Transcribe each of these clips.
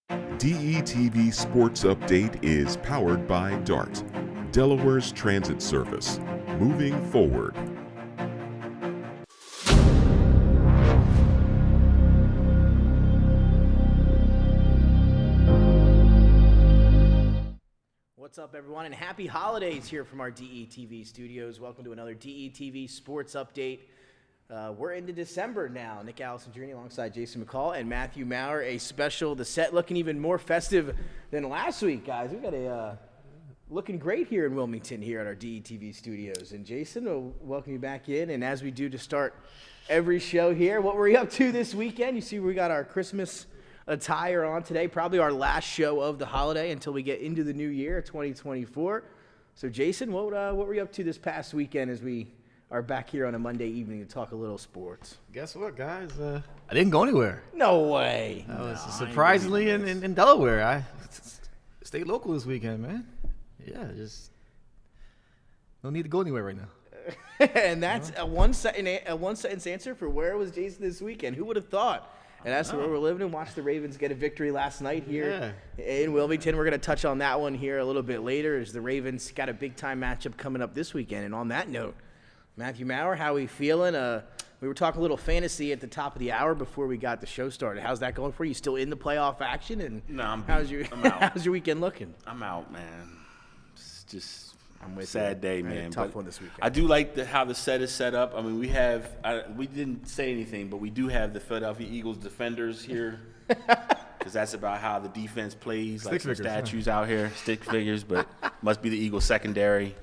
DETV Sports Update is powered by DART, Delaware's transit service. Moving forward. What's up, everyone, and happy holidays here from our DETV studios. Welcome to another DETV Sports Update. We're into December now. Nick Alessandrini alongside Jason McCall and Matthew Maurer. A special, the set looking even more festive than last week, guys. We got a looking great here in Wilmington here at our DETV studios. And Jason, we'll welcome you back in. And as we do to start every show here, what were you up to this weekend? You see we got our Christmas attire on today, probably our last show of the holiday until we get into the new year, 2024. So, Jason, what were you up to this past weekend as we are back here on a Monday evening to talk a little sports? Guess what, guys? I didn't go anywhere. No way. I was surprisingly in Delaware. I stayed local this weekend, man. Yeah, just no need to go anywhere right now. And that's a one sentence answer for where was Jason this weekend. Who would have thought? And that's where we're living and watched the Ravens get a victory last night here in Wilmington. We're going to touch on that one here a little bit later as the Ravens got a big-time matchup coming up this weekend. And on that note, Matthew Maurer, how are we feeling? We were talking a little fantasy at the top of the hour before we got the show started. How's that going for you? Still in the playoff action? And no, I'm out. How's your weekend looking? I'm out, man. It's just I'm with sad day, man. man. Tough one this weekend. I do like how the set is set up. I mean, we didn't say anything, but we do have the Philadelphia Eagles defenders here because that's about how the defense plays, like some statues out here, stick figures, but must be the Eagles secondary.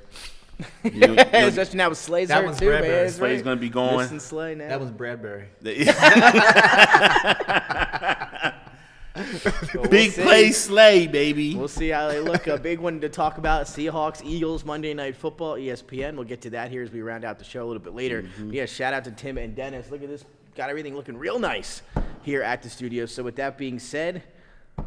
Especially now with Slay's hurt too, man. Slay's going to be going. Slay now. That was Bradbury. Big play Slay, baby. We'll see how they look. A big one to talk about, Seahawks, Eagles, Monday Night Football, ESPN. We'll get to that here as we round out the show a little bit later. Yeah, shout out to Tim and Dennis. Look at this. Got everything looking real nice here at the studio. So with that being said,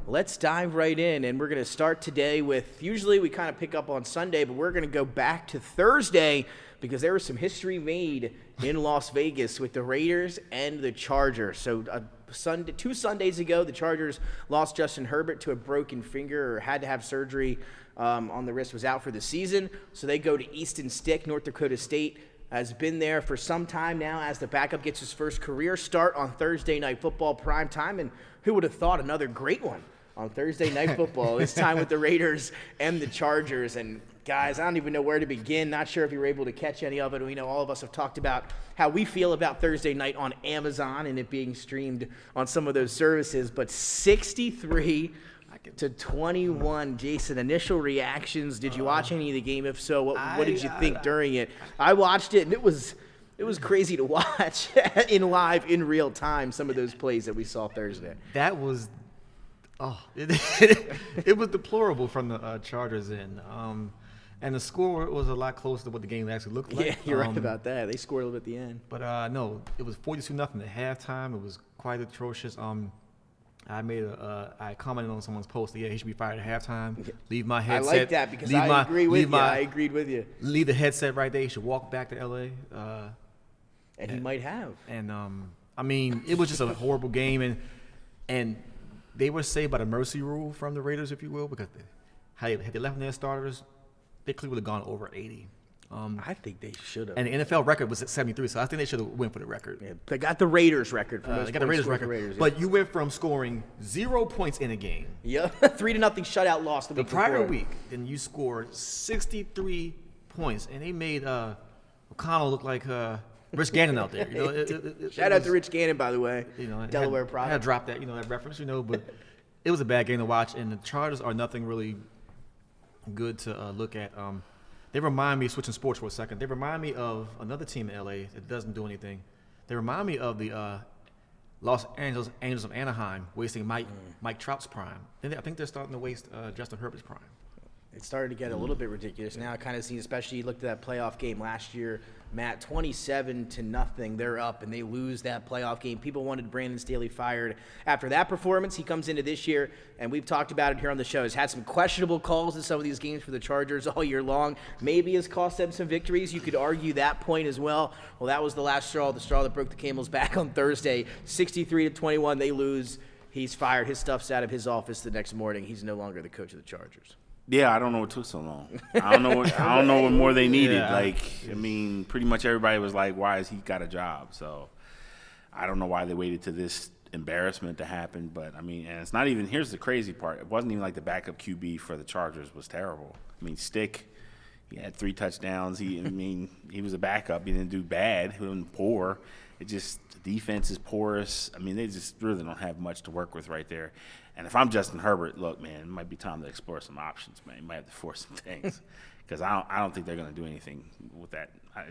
let's dive right in. And we're going to start today with, usually we kind of pick up on Sunday, but we're going to go back to Thursday because there was some history made in Las Vegas with the Raiders and the Chargers. So 2 Sundays ago, the Chargers lost Justin Herbert to a broken finger or had to have surgery on the wrist, was out for the season. So they go to Easton Stick. North Dakota State has been there for some time now as the backup gets his first career start on Thursday Night Football prime time. And who would have thought another great one on Thursday Night Football, this time with the Raiders and the Chargers. And guys, I don't even know where to begin. Not sure if you were able to catch any of it. We know all of us have talked about how we feel about Thursday night on Amazon and it being streamed on some of those services. But 63-21, Jason, initial reactions. Did you watch any of the game? If so, what did you think during it? I watched it, and it was crazy to watch in real time, some of those plays that we saw Thursday. That was it was deplorable from the Chargers end. And the score was a lot closer to what the game actually looked like. Yeah, you're right about that. They scored a little bit at the end. But no, it was 42-0 at halftime. It was quite atrocious. I commented on someone's post that, he should be fired at halftime. Leave my headset. I like that because I agreed with you. Leave the headset right there. He should walk back to L.A. And he might have. And, I mean, it was just a horrible game. And they were saved by the mercy rule from the Raiders, if you will, because had they left their starters, they clearly would have gone over 80. I think they should have. And the NFL record was at 73, so I think they should have went for the record. Yeah, they got the Raiders record. They got the Raiders record. Raiders, yeah. But you went from scoring 0 points in a game. Yeah, 3-0 shutout loss the prior week. Then you scored 63 points, and they made McCall look like Rich Gannon out there. Shout out to Rich Gannon, by the way. Delaware product. I had to drop that, that reference, but it was a bad game to watch, and the Chargers are nothing really good to look at. They remind me, switching sports for a second, they remind me of another team in L.A. that doesn't do anything. They remind me of the Los Angeles Angels of Anaheim wasting Mike Trout's prime. And I think they're starting to waste Justin Herbert's prime. It started to get a little bit ridiculous now. It kind of seems, especially you looked at that playoff game last year, Matt, 27-0. They're up and they lose that playoff game. People wanted Brandon Staley fired after that performance. He comes into this year, and we've talked about it here on the show. He's had some questionable calls in some of these games for the Chargers all year long. Maybe has cost them some victories. You could argue that point as well. Well, that was the last straw, the straw that broke the camel's back on Thursday. 63-21, they lose. he's fired. His stuff's out of his office the next morning. He's no longer the coach of the Chargers. Yeah, I don't know what took so long. I don't know what more they needed. Yeah. Like, I mean, pretty much everybody was like, "Why has he got a job?" So, I don't know why they waited to this embarrassment to happen. But I mean, and it's not even. Here's the crazy part: it wasn't even like the backup QB for the Chargers was terrible. I mean, Stick, he had 3 touchdowns. He was a backup. He didn't do bad. He wasn't poor. It just the defense is porous. I mean, they just really don't have much to work with right there. And if I'm Justin Herbert, look, man, it might be time to explore some options, man. You might have to force some things because I don't think they're going to do anything with that. I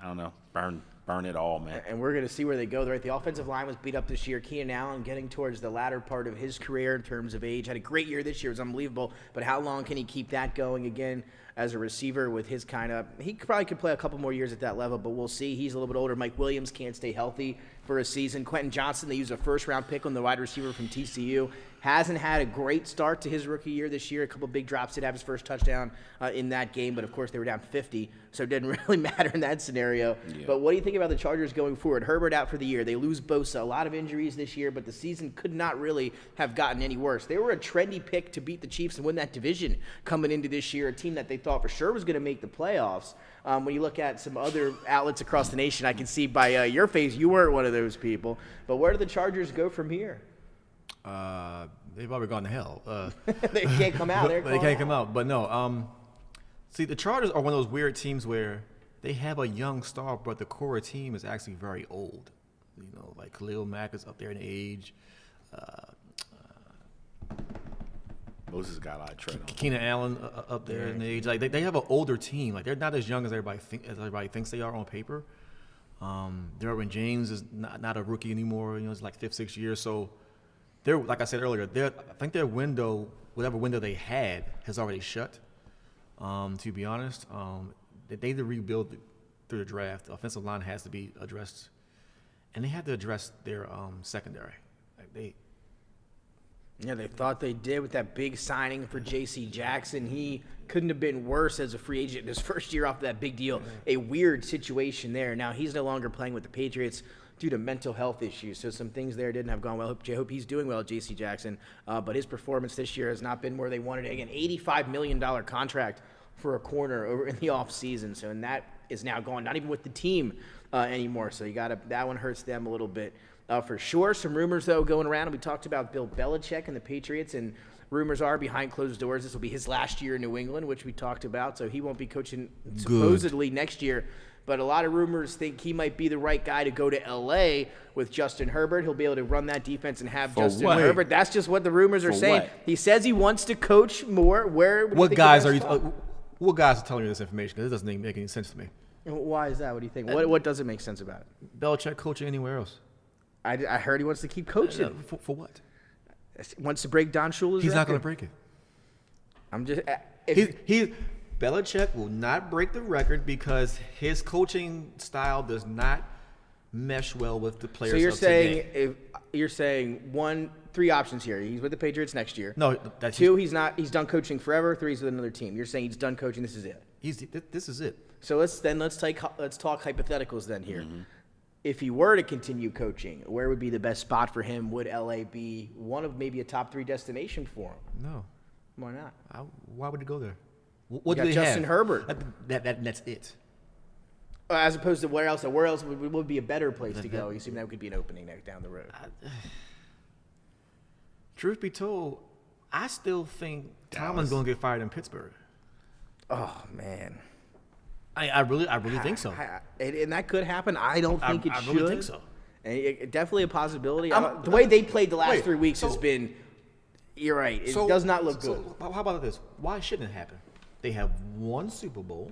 don't know, burn it all, man. And we're going to see where they go. Right, the offensive line was beat up this year. Keenan Allen getting towards the latter part of his career in terms of age. Had a great year this year. It was unbelievable. But how long can he keep that going again as a receiver with his kind of – he probably could play a couple more years at that level, but we'll see. He's a little bit older. Mike Williams can't stay healthy for a season. Quentin Johnson, they used a first-round pick on the wide receiver from TCU. Hasn't had a great start to his rookie year this year. A couple big drops. Did have his first touchdown in that game, but of course they were down 50, so it didn't really matter in that scenario. Yeah. But what do you think about the Chargers going forward? Herbert out for the year. They lose Bosa. A lot of injuries this year, but the season could not really have gotten any worse. They were a trendy pick to beat the Chiefs and win that division coming into this year, a team that they thought for sure was going to make the playoffs. When you look at some other outlets across the nation, I can see by your face you weren't one of those people. But where do the Chargers go from here? They've already gone to hell. They can't come out. They can't come out. But no. See, the Chargers are one of those weird teams where they have a young star, but the core team is actually very old. You know, like Khalil Mack is up there in age. Moses got a lot of tread on. Keenan Allen up there in age. Like they have an older team. Like they're not as young as everybody thinks they are on paper. Derwin James is not a rookie anymore. You know, it's like 5th, 6th year. So they're, like I said earlier, I think their window, whatever window they had, has already shut. To be honest, they need to rebuild through the draft. The offensive line has to be addressed, and they had to address their secondary. They thought they did with that big signing for J.C. Jackson. He couldn't have been worse as a free agent in his first year off that big deal. A weird situation there. Now, he's no longer playing with the Patriots due to mental health issues, so some things there didn't have gone well. I hope he's doing well, J.C. Jackson. But his performance this year has not been where they wanted it. Again, $85 million contract for a corner over in the offseason, and that is now gone, not even with the team anymore. So that one hurts them a little bit. For sure. Some rumors, though, going around. We talked about Bill Belichick and the Patriots, and rumors are behind closed doors this will be his last year in New England, which we talked about, so he won't be coaching supposedly next year. But a lot of rumors think he might be the right guy to go to L.A. with Justin Herbert. He'll be able to run that defense and have Justin Herbert. That's just what the rumors are saying. What? He says he wants to coach more. What guys are telling you this information? Because it doesn't even make any sense to me. Why is that? What do you think? What doesn't make sense about it? Belichick coaching anywhere else. I heard he wants to keep coaching. For what? Wants to break Don Shula's record. He's not going to break it. I'm just Belichick will not break the record because his coaching style does not mesh well with the players. So you're saying 3 options here. He's with the Patriots next year. No, that's 2. He's done coaching forever. 3, he's with another team. You're saying he's done coaching. This is it. This is it. So let's talk hypotheticals then here. Mm-hmm. If he were to continue coaching, where would be the best spot for him? Would LA be one of maybe a top 3 destination for him? No. Why not? Why would he go there? What do they Justin have? Herbert. That's it. As opposed to where else? Where else would be a better place to go? You assume that could be an opening down the road. Truth be told, I still think Tomlin's going to get fired in Pittsburgh. Oh man. I really think so. And that could happen. I don't think it should. I really think so. And definitely a possibility. The way they played the last 3 weeks has been, you're right, it does not look good. So how about this? Why shouldn't it happen? They have 1 Super Bowl.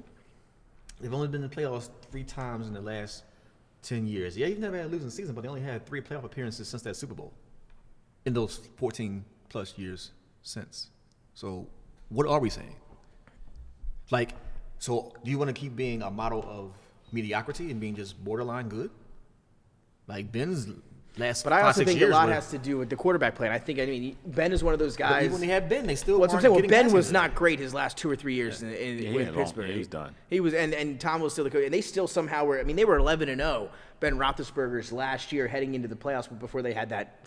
They've only been in the playoffs 3 times in the last 10 years. Yeah, you've never had a losing season, but they only had 3 playoff appearances since that Super Bowl in those 14-plus years since. So what are we saying? So do you want to keep being a model of mediocrity and being just borderline good? Like Ben's last 5-6 years. But I also think a lot has to do with the quarterback play. Ben is one of those guys. But even when they had Ben, they still weren't getting Ben was passes. Not great his last 2 or 3 years with Pittsburgh. He's done. He was, and Tom was still the coach, and they still somehow were. They were 11-0. Ben Roethlisberger's last year heading into the playoffs before they had that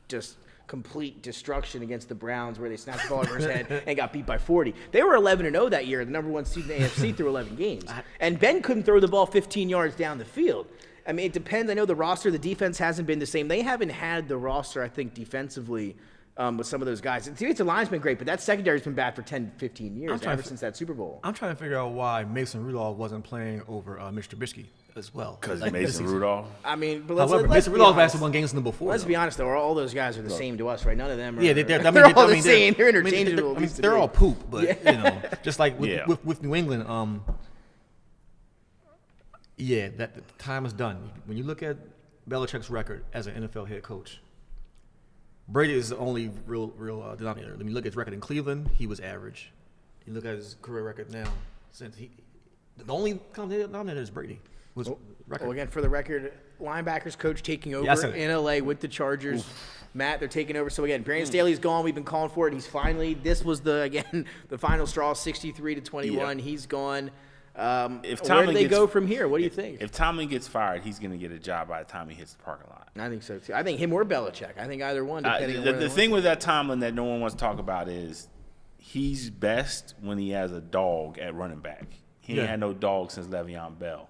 just complete destruction against the Browns where they snatched the ball over his head and got beat by 40. They were 11-0 that year, the number one seed in the AFC through 11 games. And Ben couldn't throw the ball 15 yards down the field. I mean, it depends. I know the roster, the defense hasn't been the same. They haven't had the roster, I think, defensively with some of those guys. The defensive line's been great, but that secondary's been bad for 10, 15 years, ever since that Super Bowl. I'm trying to figure out why Mason Rudolph wasn't playing over Mitch Trubisky as well. Because Mason Rudolph? I mean, but However, Mason Rudolph lasted one game since before. Let's be honest, though. All those guys are the same to us, right? None of them are. Yeah, they're all the same. They're interchangeable. They're all poop, but, just like with New England, that the time is done. When you look at Belichick's record as an NFL head coach, Brady is the only real denominator. When you look at his record in Cleveland, he was average. You look at his career record now, the only denominator is Brady. Record. Well, again, for the record, linebackers coach taking over in LA with the Chargers. Oof. Matt, they're taking over. So again, Brandon Staley's gone. We've been calling for it. He's finally. This was the final straw, 63-21. Yep. He's gone. Where do they go from here? What do you think? If Tomlin gets fired, he's going to get a job by the time he hits the parking lot. I think so too. I think him or Belichick. I think either one. The thing with that Tomlin that no one wants to talk about is he's best when he has a dog at running back. He ain't had no dog since Le'Veon Bell.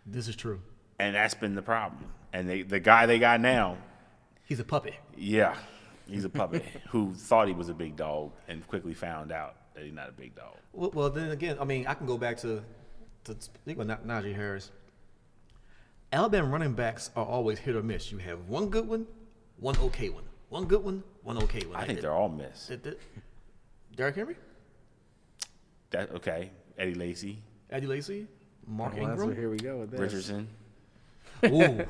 This is true. And that's been the problem. And the guy they got now, he's a puppy. Yeah, he's a puppy who thought he was a big dog and quickly found out that he's not a big dog. Well, then again, I mean, I can go back to speak with Najee Harris. Alabama running backs are always hit or miss. You have one good one, one okay one. One good one, one okay one. I think they're all miss. Derrick Henry? Okay. Eddie Lacy. Mark Ingram. Here we go with this. Richardson. Ooh.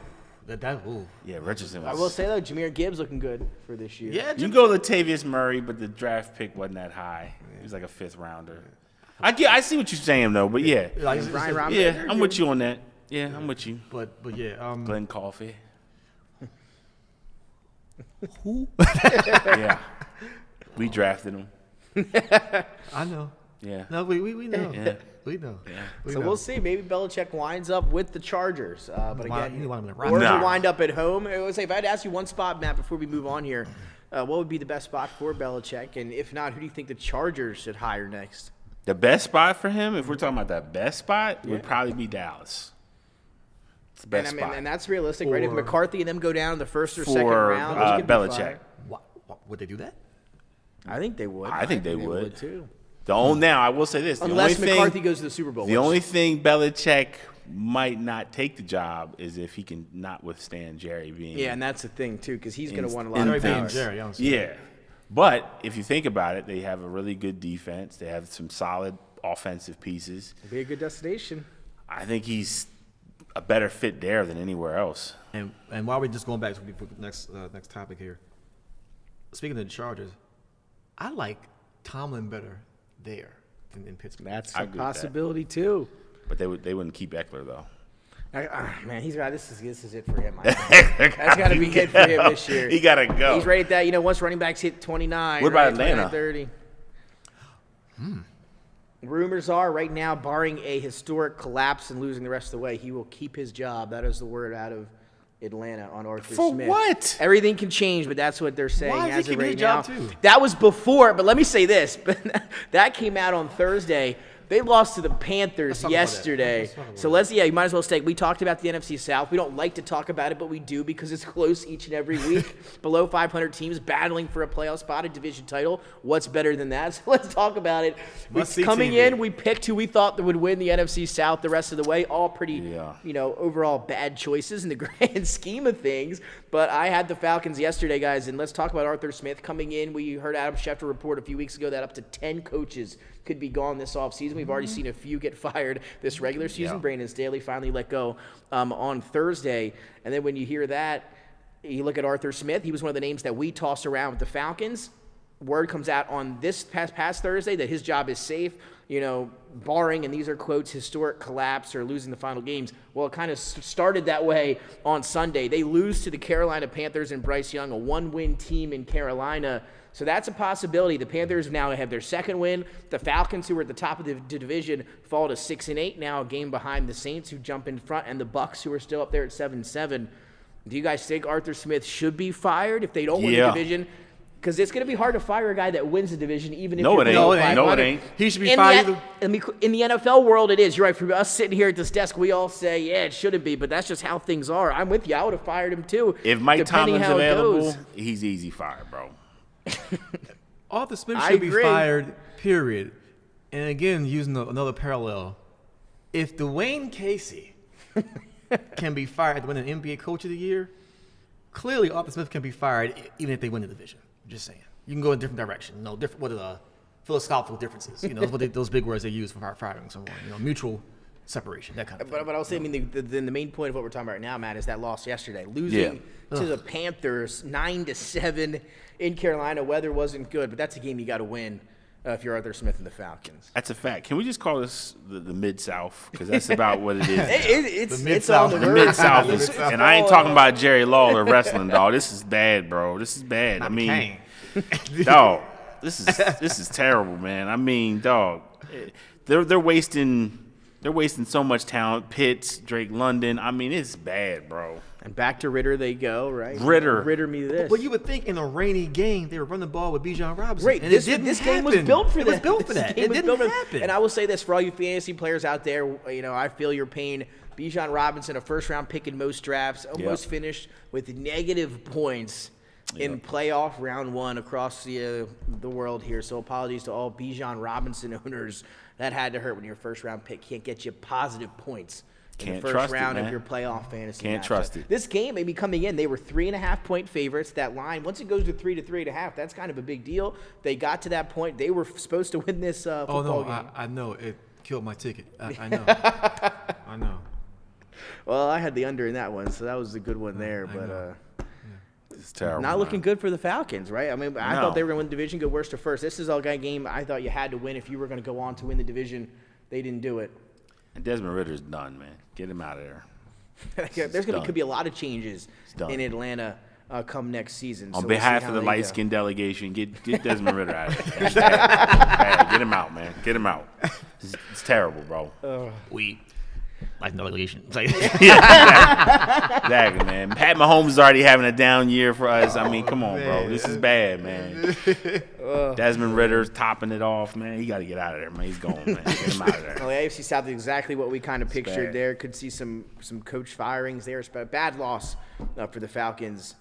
Yeah, Richardson. I will say, though, Jahmyr Gibbs looking good for this year. Yeah, you go Latavius Murray, but the draft pick wasn't that high. He was like a 5th rounder. I see what you're saying, though, but yeah. Brian Robinson. Yeah, I'm with you on that. Yeah, I'm with you. But yeah. Glenn Coffey. Who? Yeah. We drafted him. I know. Yeah. No, we know. Yeah. We know. Yeah. We'll see. Maybe Belichick winds up with the Chargers. But again, or does he wind up at home? I would say, if I had to ask you one spot, Matt, before we move on here, what would be the best spot for Belichick? And if not, who do you think the Chargers should hire next? The best spot for him, if we're talking about the best spot, would probably be Dallas. It's the best spot. And that's realistic, right? If McCarthy and them go down in the first or second round, Belichick. Would they do that? I think they would. I think they would too. Now, I will say this. Unless McCarthy goes to the Super Bowl. The only thing Belichick might not take the job is if he can not withstand Jerry being. Yeah, and that's the thing, too, because he's going to want a lot of power. Yeah. But if you think about it, they have a really good defense. They have some solid offensive pieces. It'll be a good destination. I think he's a better fit there than anywhere else. And while we're just going back to the next topic here, speaking of the Chargers, I like Tomlin better there than in Pittsburgh. That's a possibility too. But they wouldn't keep Eckler though. Man, he's got this is it for him. That's got to be it for him this year. He got to go. He's right at that. Once running backs hit 29. What about Atlanta? 30. Rumors are right now, barring a historic collapse and losing the rest of the way, he will keep his job. That is the word out of Atlanta on Arthur Smith. For what? Everything can change, but that's what they're saying as of right now. Too? That was before, but let me say this. That came out on Thursday. They lost to the Panthers yesterday. So you might as well stay. We talked about the NFC South. We don't like to talk about it, but we do because it's close each and every week. Below 500 teams battling for a playoff spot, a division title. What's better than that? So let's talk about it. Coming in, we picked who we thought that would win the NFC South the rest of the way. All pretty, overall bad choices in the grand scheme of things. But I had the Falcons yesterday, guys, and let's talk about Arthur Smith coming in. We heard Adam Schefter report a few weeks ago that up to 10 coaches could be gone this offseason. We've already seen a few get fired this regular season. Brandon Staley finally let go on Thursday. And then when you hear that, you look at Arthur Smith. He was one of the names that we tossed around with the Falcons. Word comes out on this past Thursday that his job is safe, barring, and these are quotes, historic collapse or losing the final games. Well, it kind of started that way on Sunday. They lose to the Carolina Panthers and Bryce Young, a one-win team in Carolina. So that's a possibility. The Panthers now have their second win. The Falcons, who were at the top of the division, fall to 6-8, now a game behind the Saints, who jump in front, and the Bucs, who are still up there at 7-7. Do you guys think Arthur Smith should be fired if they don't win the division? Because it's going to be hard to fire a guy that wins the division, even if you're No, it ain't. He should be fired. In the NFL world, it is. You're right. For us sitting here at this desk, we all say, yeah, it shouldn't be, but that's just how things are. I'm with you. I would have fired him too. If Mike Tomlin's available, he's easy fired, bro. Arthur Smith should be fired, period. And again, using another parallel, if Dwayne Casey can be fired to win an NBA Coach of the Year, clearly Arthur Smith can be fired even if they win the division. I'm just saying. You can go in a different direction. No, different. What are the philosophical differences? You know, those big words they use for firing someone. You know, mutual separation, that kind of thing. But I'll say, I mean, the main point of what we're talking about right now, Matt, is that loss yesterday. Losing to the Panthers 9-7 in Carolina. Weather wasn't good, but that's a game you got to win if you're Arthur Smith and the Falcons. That's a fact. Can we just call this the Mid-South? Because that's about what it is. It's on the Mid-South. And I ain't talking about Jerry Lawler wrestling, dog. This is bad, bro. This is bad. I mean, dog, this is terrible, man. I mean, dog, they're wasting so much talent. Pitts, Drake London. I mean, it's bad, bro. And back to Ritter they go, right? Ritter me this. But you would think in a rainy game they would run the ball with Bijan Robinson. Right. And this game was built for that. It was built for that. It didn't happen. And I will say this for all you fantasy players out there, you know, I feel your pain. Bijan Robinson, a first-round pick in most drafts, almost finished with negative points in playoff round one across the world here. So apologies to all Bijan Robinson owners. That had to hurt when your first-round pick can't get you positive points. In the first round of your playoff fantasy Can't matchup. trust it. This game, maybe coming in, they were 3.5-point favorites. That line, once it goes to 3 to 3.5, that's kind of a big deal. They got to that point. They were supposed to win this football game. I know. It killed my ticket. I know. I know. Well, I had the under in that one, so that was a good one there. But it's terrible. Not looking good for the Falcons, right? I mean, I thought they were going to win the division, go worst to first. This is a game I thought you had to win if you were going to go on to win the division. They didn't do it. And Desmond Ritter's done, man. Get him out of there. Could be a lot of changes in Atlanta come next season. On behalf of the light-skinned delegation, get Desmond Ritter out of there. Bad. Get him out, man. Get him out. It's terrible, bro. Like delegation. Exactly, man. Pat Mahomes is already having a down year for us. I mean, come on, bro. This is bad, man. Desmond Ritter's topping it off, man. He got to get out of there, man. He's going, man. Get him out of there. Well, the AFC South is exactly what we kind of pictured there. Could see some coach firings there. Bad loss for the Falcons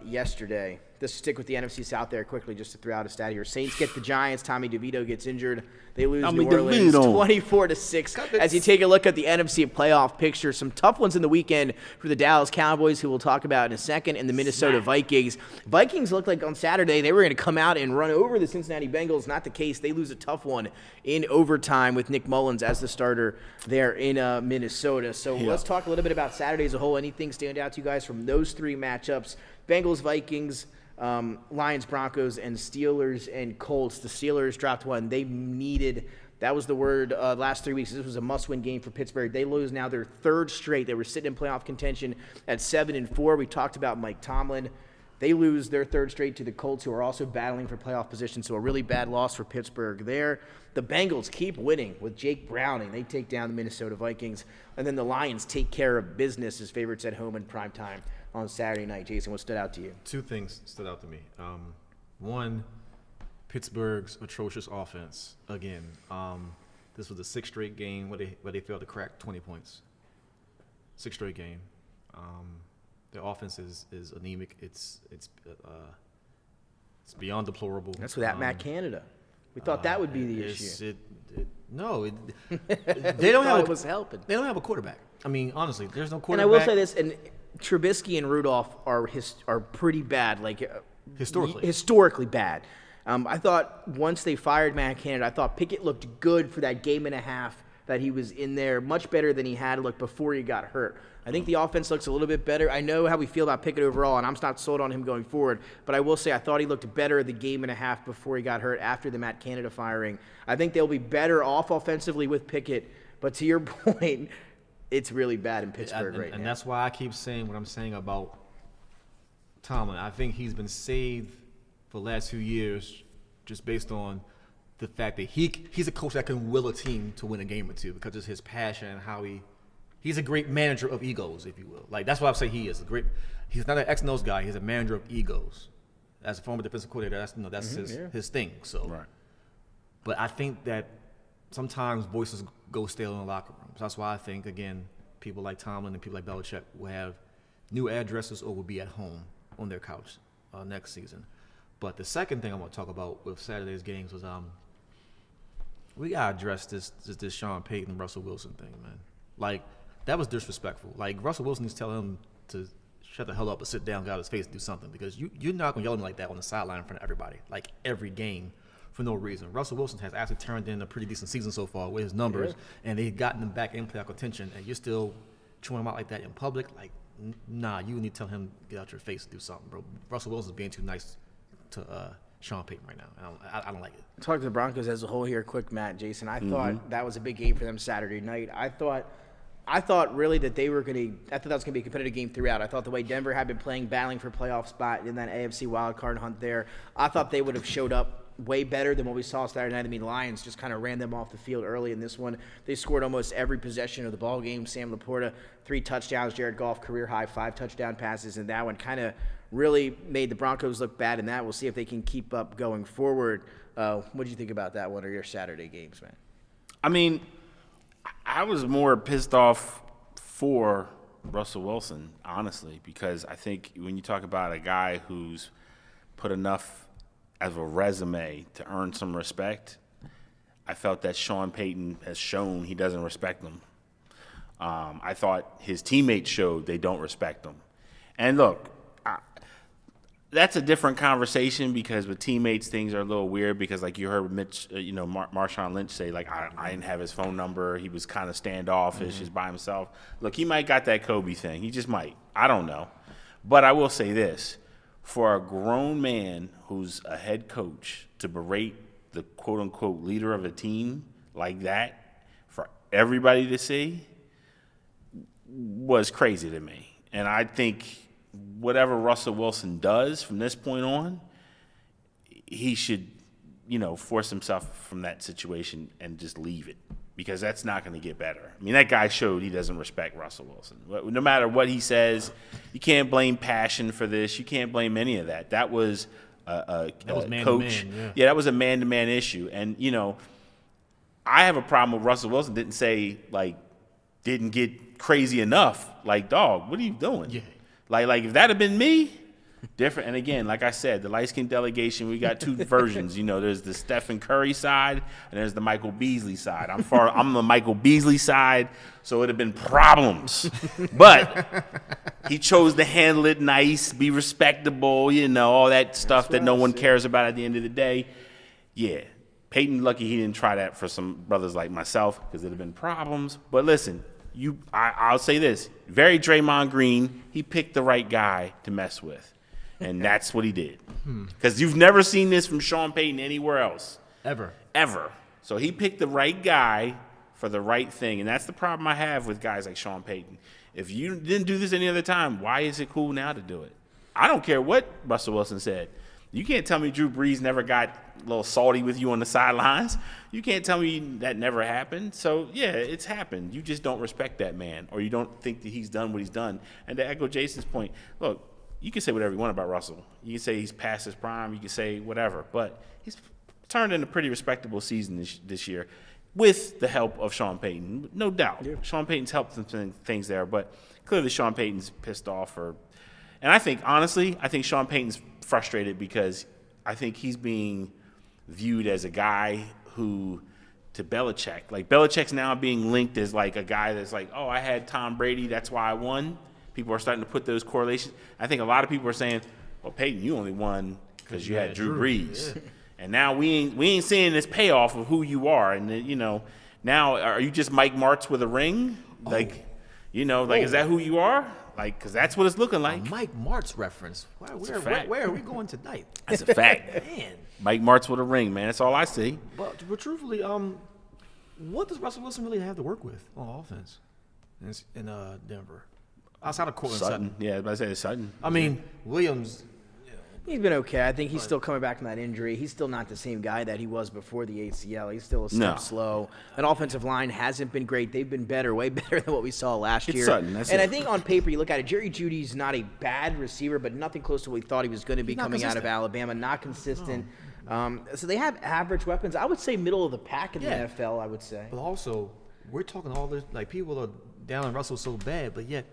yesterday. Just stick with the NFC South there quickly just to throw out a stat here. Saints get the Giants. Tommy DeVito gets injured. They lose New Orleans 24-6. As you take a look at the NFC playoff picture, some tough ones in the weekend for the Dallas Cowboys, who we'll talk about in a second, and the Minnesota Vikings. Vikings looked like on Saturday they were going to come out and run over the Cincinnati Bengals. Not the case. They lose a tough one in overtime with Nick Mullins as the starter there in Minnesota. So let's talk a little bit about Saturday as a whole. Anything stand out to you guys from those three matchups? Bengals, Vikings, Lions, Broncos, and Steelers and Colts. The Steelers dropped one. They needed, that was the word last 3 weeks. This was a must-win game for Pittsburgh. They lose now their third straight. They were sitting in playoff contention at 7-4. We talked about Mike Tomlin. They lose their third straight to the Colts, who are also battling for playoff position. So a really bad loss for Pittsburgh there. The Bengals keep winning with Jake Browning. They take down the Minnesota Vikings. And then the Lions take care of business as favorites at home in primetime on Saturday night. Jason, what stood out to you? Two things stood out to me. One, Pittsburgh's atrocious offense. Again, this was the sixth straight game where they failed to crack 20 points. Sixth straight game. Their offense is anemic. It's beyond deplorable. That's without Matt Canada. We thought that would be the issue. They don't have. It was helping. They don't have a quarterback. I mean, honestly, there's no quarterback. And I will say this, and Trubisky and Rudolph are pretty bad, like historically bad. I thought once they fired Matt Canada, I thought Pickett looked good for that game and a half that he was in there, much better than he had looked before he got hurt. I think the offense looks a little bit better. I know how we feel about Pickett overall, and I'm not sold on him going forward, but I will say I thought he looked better the game and a half before he got hurt after the Matt Canada firing. I think they'll be better off offensively with Pickett, but to your point, it's really bad in Pittsburgh right now. And that's why I keep saying what I'm saying about Tomlin. I think he's been saved for the last few years just based on the fact that he's a coach that can will a team to win a game or two because of his passion and how he He's a great manager of egos, if you will. Like, that's what I say he is. He's not an X and O's guy. He's a manager of egos. As a former defensive coordinator, that's his thing. So, Right. But I think that sometimes voices go stale in the locker rooms. That's why I think, again, people like Tomlin and people like Belichick will have new addresses or will be at home on their couch next season. But the second thing I want to talk about with Saturday's games was we gotta address this Sean Payton Russell Wilson thing, man. Like, that was disrespectful. Like, Russell Wilson needs to tell him to shut the hell up and sit down, get out of his face, and do something, because you're not gonna yell at him like that on the sideline in front of everybody, like every game, for no reason. Russell Wilson has actually turned in a pretty decent season so far with his numbers, and they've gotten him back in playoff contention, and you're still chewing him out like that in public. Like, nah, you need to tell him get out your face and do something, bro. Russell Wilson's being too nice to Sean Payton right now. I don't like it. Talk to the Broncos as a whole here, quick, Matt, Jason. I thought that was a big game for them Saturday night. I thought really that they were going to – I thought that was going to be a competitive game throughout. I thought the way Denver had been playing, battling for playoff spot in that AFC wildcard hunt there, I thought they would have showed up way better than what we saw Saturday night. I mean, Lions just kind of ran them off the field early in this one. They scored almost every possession of the ball game. Sam Laporta, 3 touchdowns. Jared Goff, career high, 5 touchdown passes. And that one kind of really made the Broncos look bad in that. We'll see if they can keep up going forward. What do you think about that one or your Saturday games, man? I mean, I was more pissed off for Russell Wilson, honestly, because I think when you talk about a guy who's put enough as a resume to earn some respect, I felt that Sean Payton has shown he doesn't respect them. I thought his teammates showed they don't respect him. And look, that's a different conversation because with teammates, things are a little weird because, like you heard Mitch, Marshawn Lynch say, like, I didn't have his phone number. He was kind of standoffish, just by himself. Look, he might got that Kobe thing. He just might. I don't know. But I will say this. For a grown man who's a head coach to berate the quote-unquote leader of a team like that for everybody to see was crazy to me. And I think whatever Russell Wilson does from this point on, he should, force himself from that situation and just leave it because that's not going to get better. I mean, that guy showed he doesn't respect Russell Wilson. No matter what he says, you can't blame passion for this. You can't blame any of that. That was a coach. Yeah, that was a man-to-man issue. And, I have a problem with Russell Wilson didn't get crazy enough. Like, dog, what are you doing? Yeah. Like if that had been me, different. And again, like I said, the light-skinned delegation, we got 2 versions. There's the Stephen Curry side and there's the Michael Beasley side. I'm the Michael Beasley side, so it would have been problems. But he chose to handle it nice, be respectable, all that stuff that no one cares about at the end of the day. Yeah, Peyton, lucky he didn't try that for some brothers like myself because it would have been problems. But listen, I'll say this. Very Draymond Green, he picked the right guy to mess with. And that's what he did. Because you've never seen this from Sean Payton anywhere else. Ever. So he picked the right guy for the right thing. And that's the problem I have with guys like Sean Payton. If you didn't do this any other time, why is it cool now to do it? I don't care what Russell Wilson said. You can't tell me Drew Brees never got a little salty with you on the sidelines. You can't tell me that never happened. So, yeah, it's happened. You just don't respect that man or you don't think that he's done what he's done. And to echo Jason's point, look, you can say whatever you want about Russell. You can say he's past his prime. You can say whatever. But he's turned in a pretty respectable season this year with the help of Sean Payton. No doubt. Yeah. Sean Payton's helped some things there. But clearly Sean Payton's pissed off. And I think, honestly, Sean Payton's frustrated because I think he's being viewed as a guy who, to Belichick, like Belichick's now being linked as like a guy that's like, oh, I had Tom Brady, that's why I won. People are starting to put those correlations. I think a lot of people are saying, well, Peyton, you only won because you had Drew Brees. Yeah. And now we ain't seeing this payoff of who you are. And, now are you just Mike Martz with a ring? Is that who you are? Like, because that's what it's looking like. A Mike Martz reference. Where are we going tonight? That's a fact. Man. Mike Martz with a ring, man. That's all I see. But truthfully, what does Russell Wilson really have to work with on offense in Denver? Outside of Cortland Sutton. Yeah, I was about to say Sutton. I mean, Williams, He's been okay. I think he's still coming back from that injury. He's still not the same guy that he was before the ACL. He's still a step slow. That offensive line hasn't been great. They've been better, way better than what we saw last year. Sudden, I think on paper, you look at it, Jerry Jeudy's not a bad receiver, but nothing close to what we thought he was going to be coming out of Alabama. Not consistent. So they have average weapons. I would say middle of the pack in the NFL, I would say. But also, we're talking all this, like, people are down on Russell so bad, but yet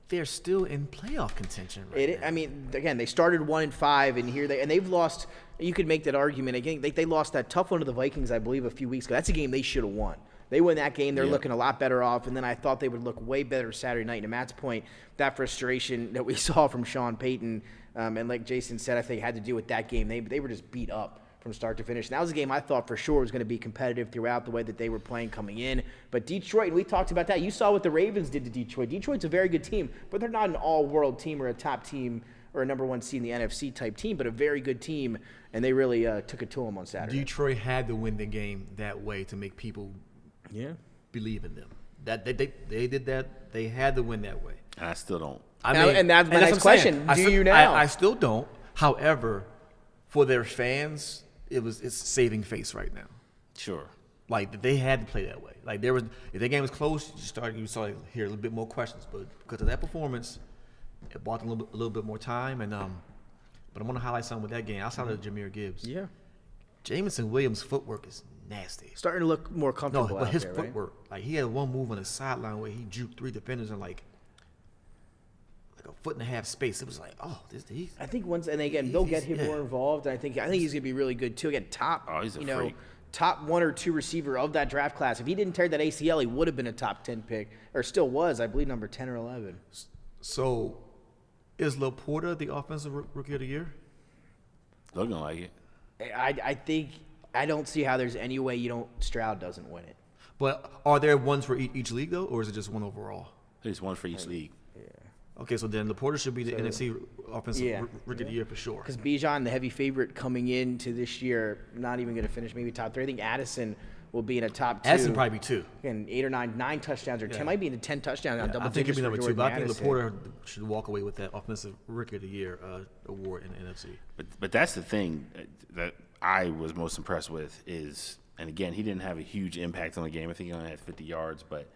they're still in playoff contention right now. I mean, again, they started 1-5, and they've lost. You could make that argument again. They lost that tough one to the Vikings, I believe, a few weeks ago. That's a game they should have won. They win that game, they're looking a lot better off, and then I thought they would look way better Saturday night. And to Matt's point, that frustration that we saw from Sean Payton, and like Jason said, I think had to do with that game. They were just beat up from start to finish. And that was a game I thought for sure was going to be competitive throughout the way that they were playing coming in. But Detroit, and we talked about that. You saw what the Ravens did to Detroit. Detroit's a very good team, but they're not an all-world team or a top team or a number one seed in the NFC type team, but a very good team, and they really took it to them on Saturday. Detroit had to win the game that way to make people believe in them. That they did that. They had to win that way. I still don't. And that's my next question. Do you now? I still don't. However, for their fans, it's saving face right now. Sure. Like, they had to play that way. Like, if their game was close, you saw hear a little bit more questions. But because of that performance, it bought them a little bit more time. And but I want to highlight something with that game outside of Jahmyr Gibbs. Yeah. Jamison Williams' footwork is nasty. Starting to look more comfortable. No, but his there, footwork, right? like, he had one move on the sideline where he juked 3 defenders in like a 1.5 space. It was like, I think they'll get him more involved. I think he's gonna be really good too. Again, top 1 or 2 receiver of that draft class. If he didn't tear that ACL, he would have been a top 10 pick, or still was, I believe, number 10 or 11. So, is Laporta the offensive rookie of the year? Looking like it. I don't see how there's any way Stroud doesn't win it. But are there ones for each league though, or is it just one overall? There's one for each league. Okay, so then Laporta should be the NFC offensive rookie of the year for sure. Because Bijan, the heavy favorite coming into this year, not even going to finish maybe top 3. I think Addison will be in a top 2. Addison probably be 2. And 8 or 9 touchdowns, or 10 might be in the 10 touchdowns on double I think he'll digits be number for 2, but I think Addison. Laporta should walk away with that offensive rookie of the year award in the NFC. But that's the thing that I was most impressed with is, and again, he didn't have a huge impact on the game. I think he only had 50 yards, but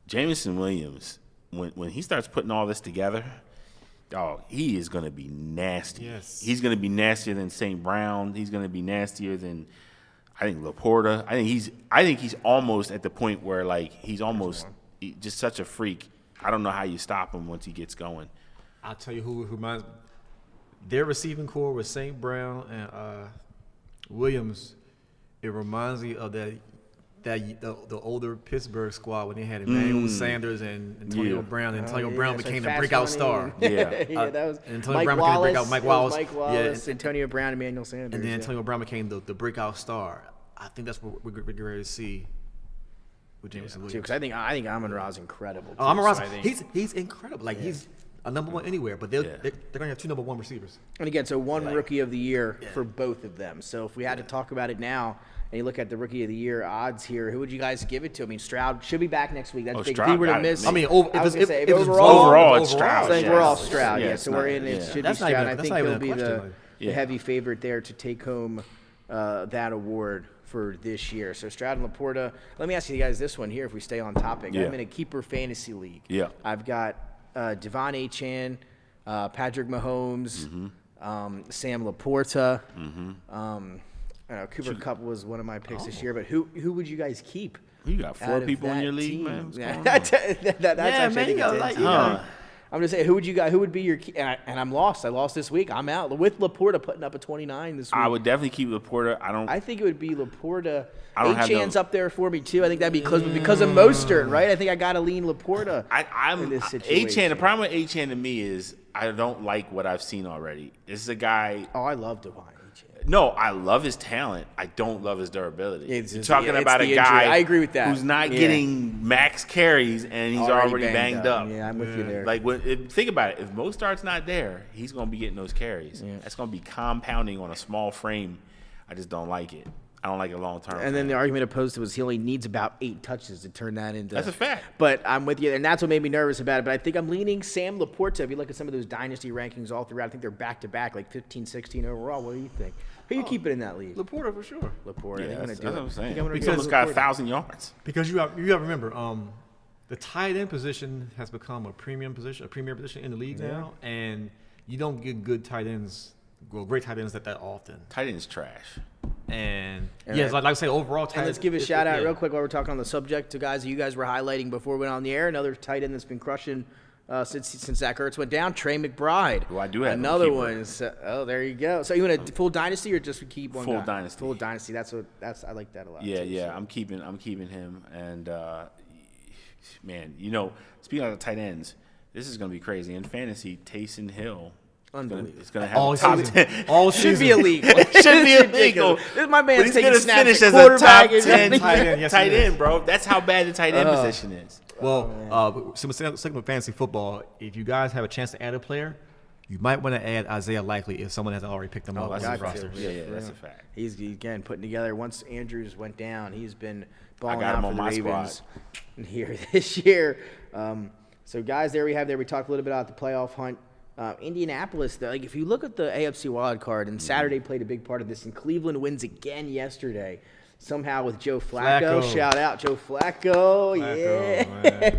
Jamison Williams, when he starts putting all this together, he is going to be nasty. Yes. He's going to be nastier than St. Brown. He's going to be nastier than, I think, Laporta. I think he's almost at the point where, like, he's almost just such a freak. I don't know how you stop him once he gets going. I'll tell you who reminds me. Their receiving core with St. Brown and Williams. It reminds me of the older Pittsburgh squad when they had Emmanuel Sanders and Antonio Brown. And Antonio Brown became the breakout star. That was Antonio Brown became the breakout. Mike Wallace. Antonio Brown, Emmanuel Sanders. And then Antonio Brown became the breakout star. I think that's what we're getting ready to see with Jamison Williams. Because I think Amon-Ra is incredible. Amon-Ra, he's incredible. Like, he's a number 1 anywhere, but they're going to have 2 number 1 receivers. And again, so one rookie of the year for both of them. So if we had to talk about it now, and you look at the rookie of the year odds here, who would you guys give it to? I mean, Stroud should be back next week. That's big. Stroud, if he were to miss, I mean, overall, it's Stroud. We're all Stroud. So we're in. It should be That's Stroud. not I even, think he'll be the heavy favorite there to take home that award for this year. So Stroud and Laporta. Let me ask you guys this one here. If we stay on topic, I'm in a keeper fantasy league. Yeah, I've got Devon Achane, Patrick Mahomes, Sam Laporta. I know Cooper Kupp was one of my picks this year, but who would you guys keep? You got 4 people in your league, man. That's actually I'm gonna say who would be your key? And I'm lost. I lost this week. I'm out with Laporta putting up a 29 this week. I would definitely keep Laporta. I think it would be Laporta. Achane's up there for me too. I think that'd be because of Mostert, right? I think I gotta lean Laporta. I'm in this situation. Achane. The problem with Achane to me is I don't like what I've seen already. This is a guy. Oh, I love Devon. No, I love his talent. I don't love his durability. You're talking about a guy I agree with that. Who's not getting max carries and he's already banged up. Yeah, I'm with you there. Like, think about it. If Mostert's not there, he's going to be getting those carries. That's going to be compounding on a small frame. I just don't like it. I don't like it long term. And then the argument opposed to was he only needs about 8 touches to turn that into. That's a fact. But I'm with you, and that's what made me nervous about it. But I think I'm leaning Sam Laporta. If you look at some of those dynasty rankings all throughout, I think they're back-to-back, like 15, 16 overall. What do you think? Who you keeping in that league? Laporta for sure. Laporta. Yeah, I think I'm that's gonna do what it. I'm saying. Because He's almost got 1,000 yards. Because you got to remember, the tight end position has become a premier position in the league now, and you don't get good tight ends, great tight ends that often. Tight end is trash. And yes, like I say, overall tight. And let's give a shout out real quick while we're talking on the subject to guys that you guys were highlighting before we went on the air. Another tight end that's been crushing since Zach Ertz went down, Trey McBride. Who I do have another one. So, there you go. So you want a full dynasty or just keep one? Full guy? dynasty. Full dynasty. I like that a lot. Yeah, too, yeah. so. I'm keeping him. And man, speaking of tight ends, this is gonna be crazy in fantasy. Taysom Hill. Unbelievable. It's gonna have all a top season. 10. All Should season. be illegal. Should be illegal. This is my man's He's taking gonna snaps finish at as a top quarterback. 10 Yes, tight he is. end, bro. That's how bad the tight end position is. Well, sticking with fantasy football, if you guys have a chance to add a player, you might want to add Isaiah Likely if someone has already picked him up on That's the a roster. fact. Yeah, that's a fact. He's again putting together. Once Andrews went down, he's been balling got him out on for the my Ravens here this year. So guys, we talked a little bit about the playoff hunt. Indianapolis, though, like if you look at the AFC wild card, and Saturday played a big part of this, and Cleveland wins again yesterday. Somehow with Joe Flacco. Shout out Joe Flacco. Yeah.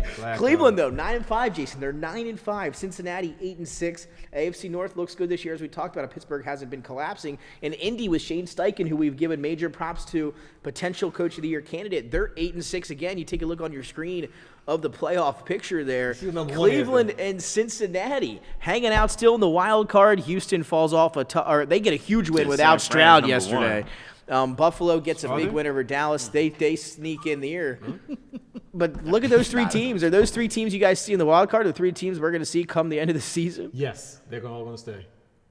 Flacco. Cleveland though 9-5, Jason. They're 9-5. Cincinnati 8-6. AFC North looks good this year, as we talked about. Pittsburgh hasn't been collapsing, and Indy with Shane Steichen, who we've given major props to, potential Coach of the Year candidate. They're 8-6 again. You take a look on your screen of the playoff picture there. Cleveland and Cincinnati hanging out still in the wild card. Houston falls off or they get a huge win without Stroud yesterday. Buffalo gets a big win over Dallas. They sneak in the year. But look at those 3 teams. Are those 3 teams you guys see in the wild card? The 3 teams we're going to see come the end of the season? Yes, they're all going to stay.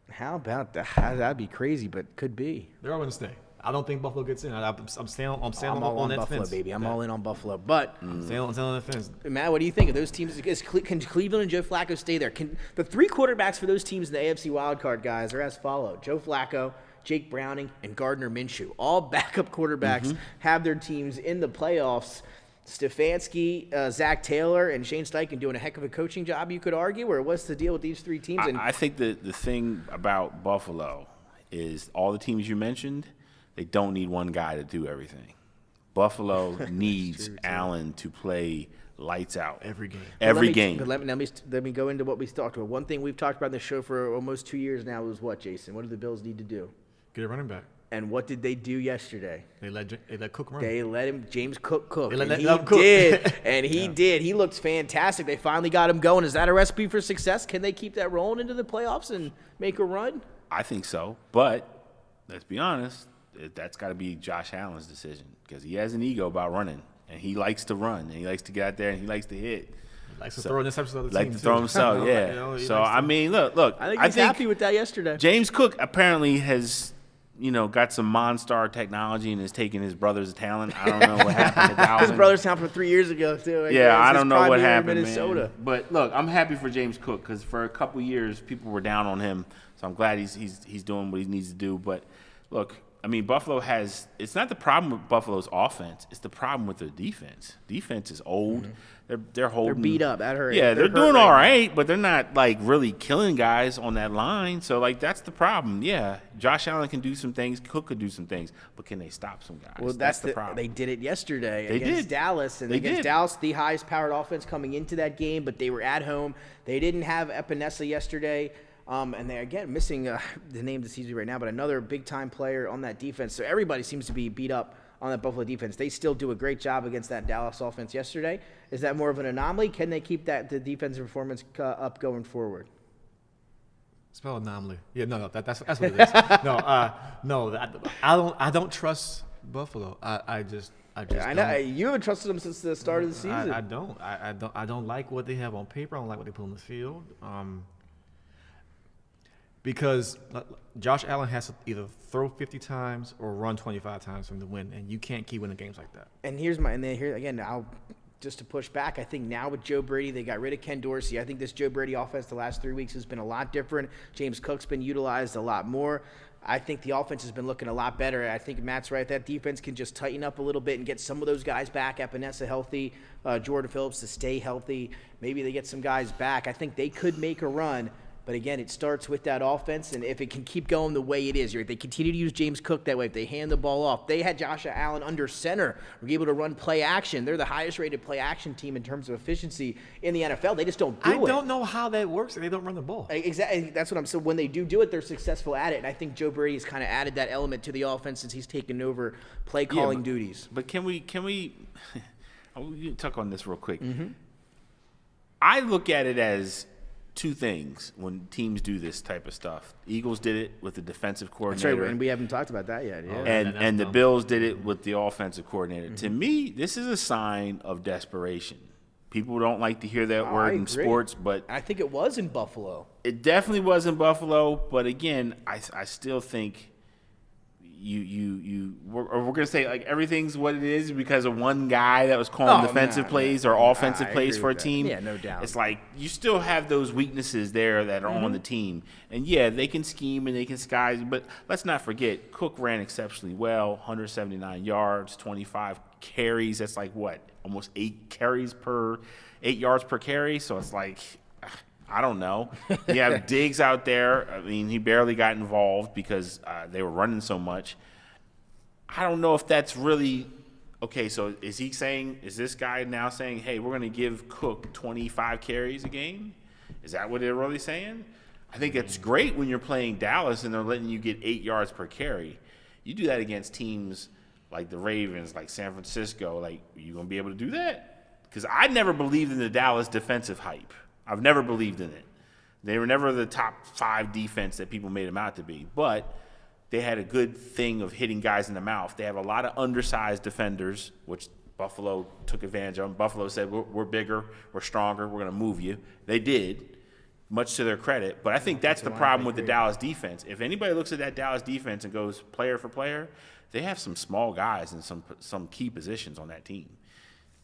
How about that? That'd be crazy, but could be. They're all going to stay. I don't think Buffalo gets in. I'm staying on that Buffalo, fence. baby. I'm all in on Buffalo. But I'm staying on that fence. Matt, what do you think of those teams? Can Cleveland and Joe Flacco stay there? Can the 3 quarterbacks for those teams in the AFC wildcard, guys, are as follow: Joe Flacco, Jake Browning, and Gardner Minshew. All backup quarterbacks have their teams in the playoffs. Stefanski, Zach Taylor, and Shane Steichen doing a heck of a coaching job, you could argue, or what's the deal with these 3 teams? I think the thing about Buffalo is all the teams you mentioned, they don't need one guy to do everything. Buffalo needs Allen to play lights out every game. But let me go into what we talked about. One thing we've talked about in the show for almost 2 years now is what, Jason? What do the Bills need to do? Get a running back. And what did they do yesterday? They let Cook run. They let him, James Cook. They let and he Cook. did. And he did. He looked fantastic. They finally got him going. Is that a recipe for success? Can they keep that rolling into the playoffs and make a run? I think so. But let's be honest, that's got to be Josh Allen's decision because he has an ego about running. And he likes to run. And he likes to get out there and he likes to hit. He likes to throw interceptions on the team. Like to throw himself, yeah. I mean, look. I think he's happy with that yesterday. James Cook apparently has got some Monstar technology and is taking his brother's talent. I don't know what happened to Dalvin. His brother's talent from 3 years ago, too. I don't know what happened, Minnesota. man. But look, I'm happy for James Cook because for a couple years people were down on him. So I'm glad he's doing what he needs to do. But look, I mean, Buffalo has – it's not the problem with Buffalo's offense. It's the problem with their defense. Defense is old. They're holding – They're beat up. That hurt. Yeah, they're doing all right, but they're not, like, really killing guys on that line. So, like, that's the problem. Yeah, Josh Allen can do some things. Cook could do some things. But can they stop some guys? Well, that's the problem. They did it yesterday They against did. Dallas. And They against did. Dallas, the highest-powered offense coming into that game, but they were at home. They didn't have Epinesa yesterday. And they're, again, missing the name that's easy right now, but another big-time player on that defense. So everybody seems to be beat up on that Buffalo defense. They still do a great job against that Dallas offense yesterday. Is that more of an anomaly? Can they keep the defensive performance up going forward? Spell anomaly. Yeah, no, that's what it is. I don't trust Buffalo. I just I know don't. you haven't trusted them since the start of the season. I don't like what they have on paper. I don't like what they put on the field. Because Josh Allen has to either throw 50 times or run 25 times from the win, and you can't keep winning games like that. And here again, just to push back, I think now with Joe Brady, they got rid of Ken Dorsey. I think this Joe Brady offense the last 3 weeks has been a lot different. James Cook's been utilized a lot more. I think the offense has been looking a lot better. I think Matt's right. That defense can just tighten up a little bit and get some of those guys back. Epinesa healthy, Jordan Phillips to stay healthy. Maybe they get some guys back. I think they could make a run. But again, it starts with that offense, and if it can keep going the way it is, if they continue to use James Cook that way, if they hand the ball off, they had Josh Allen under center, were able to run play action. They're the highest-rated play action team in terms of efficiency in the NFL. They just don't do it. I don't know how that works if they don't run the ball. Exactly. That's what I'm saying. When they do it, they're successful at it, and I think Joe Brady has kind of added that element to the offense since he's taken over play-calling duties. But can we talk on this real quick? Mm-hmm. I look at it as two things when teams do this type of stuff. Eagles did it with the defensive coordinator. That's right, and we haven't talked about that yet. Yeah. And the Bills did it with the offensive coordinator. Mm-hmm. To me, this is a sign of desperation. People don't like to hear that word in sports, but I think it was in Buffalo. It definitely was in Buffalo, but again, I still think we're going to say like everything's what it is because of one guy that was calling defensive plays or offensive plays for a team. Yeah, no doubt. It's like you still have those weaknesses there that are on the team. And yeah, they can scheme and they can skies, but let's not forget Cook ran exceptionally well, 179 yards, 25 carries. That's like what? Almost 8 yards per carry. So it's like I don't know. You have Diggs out there. I mean, he barely got involved because they were running so much. I don't know if that's really okay. So is this guy now saying, hey, we're going to give Cook 25 carries a game? Is that what they're really saying? I think it's great when you're playing Dallas and they're letting you get 8 yards per carry. You do that against teams like the Ravens, like San Francisco. Like, are you going to be able to do that? Because I never believed in the Dallas defensive hype. I've never believed in it. They were never the top 5 defense that people made them out to be. But they had a good thing of hitting guys in the mouth. They have a lot of undersized defenders, which Buffalo took advantage of. Buffalo said, we're bigger, we're stronger, we're going to move you. They did, much to their credit. But I think that's the problem with the Dallas defense. If anybody looks at that Dallas defense and goes player for player, they have some small guys in some key positions on that team.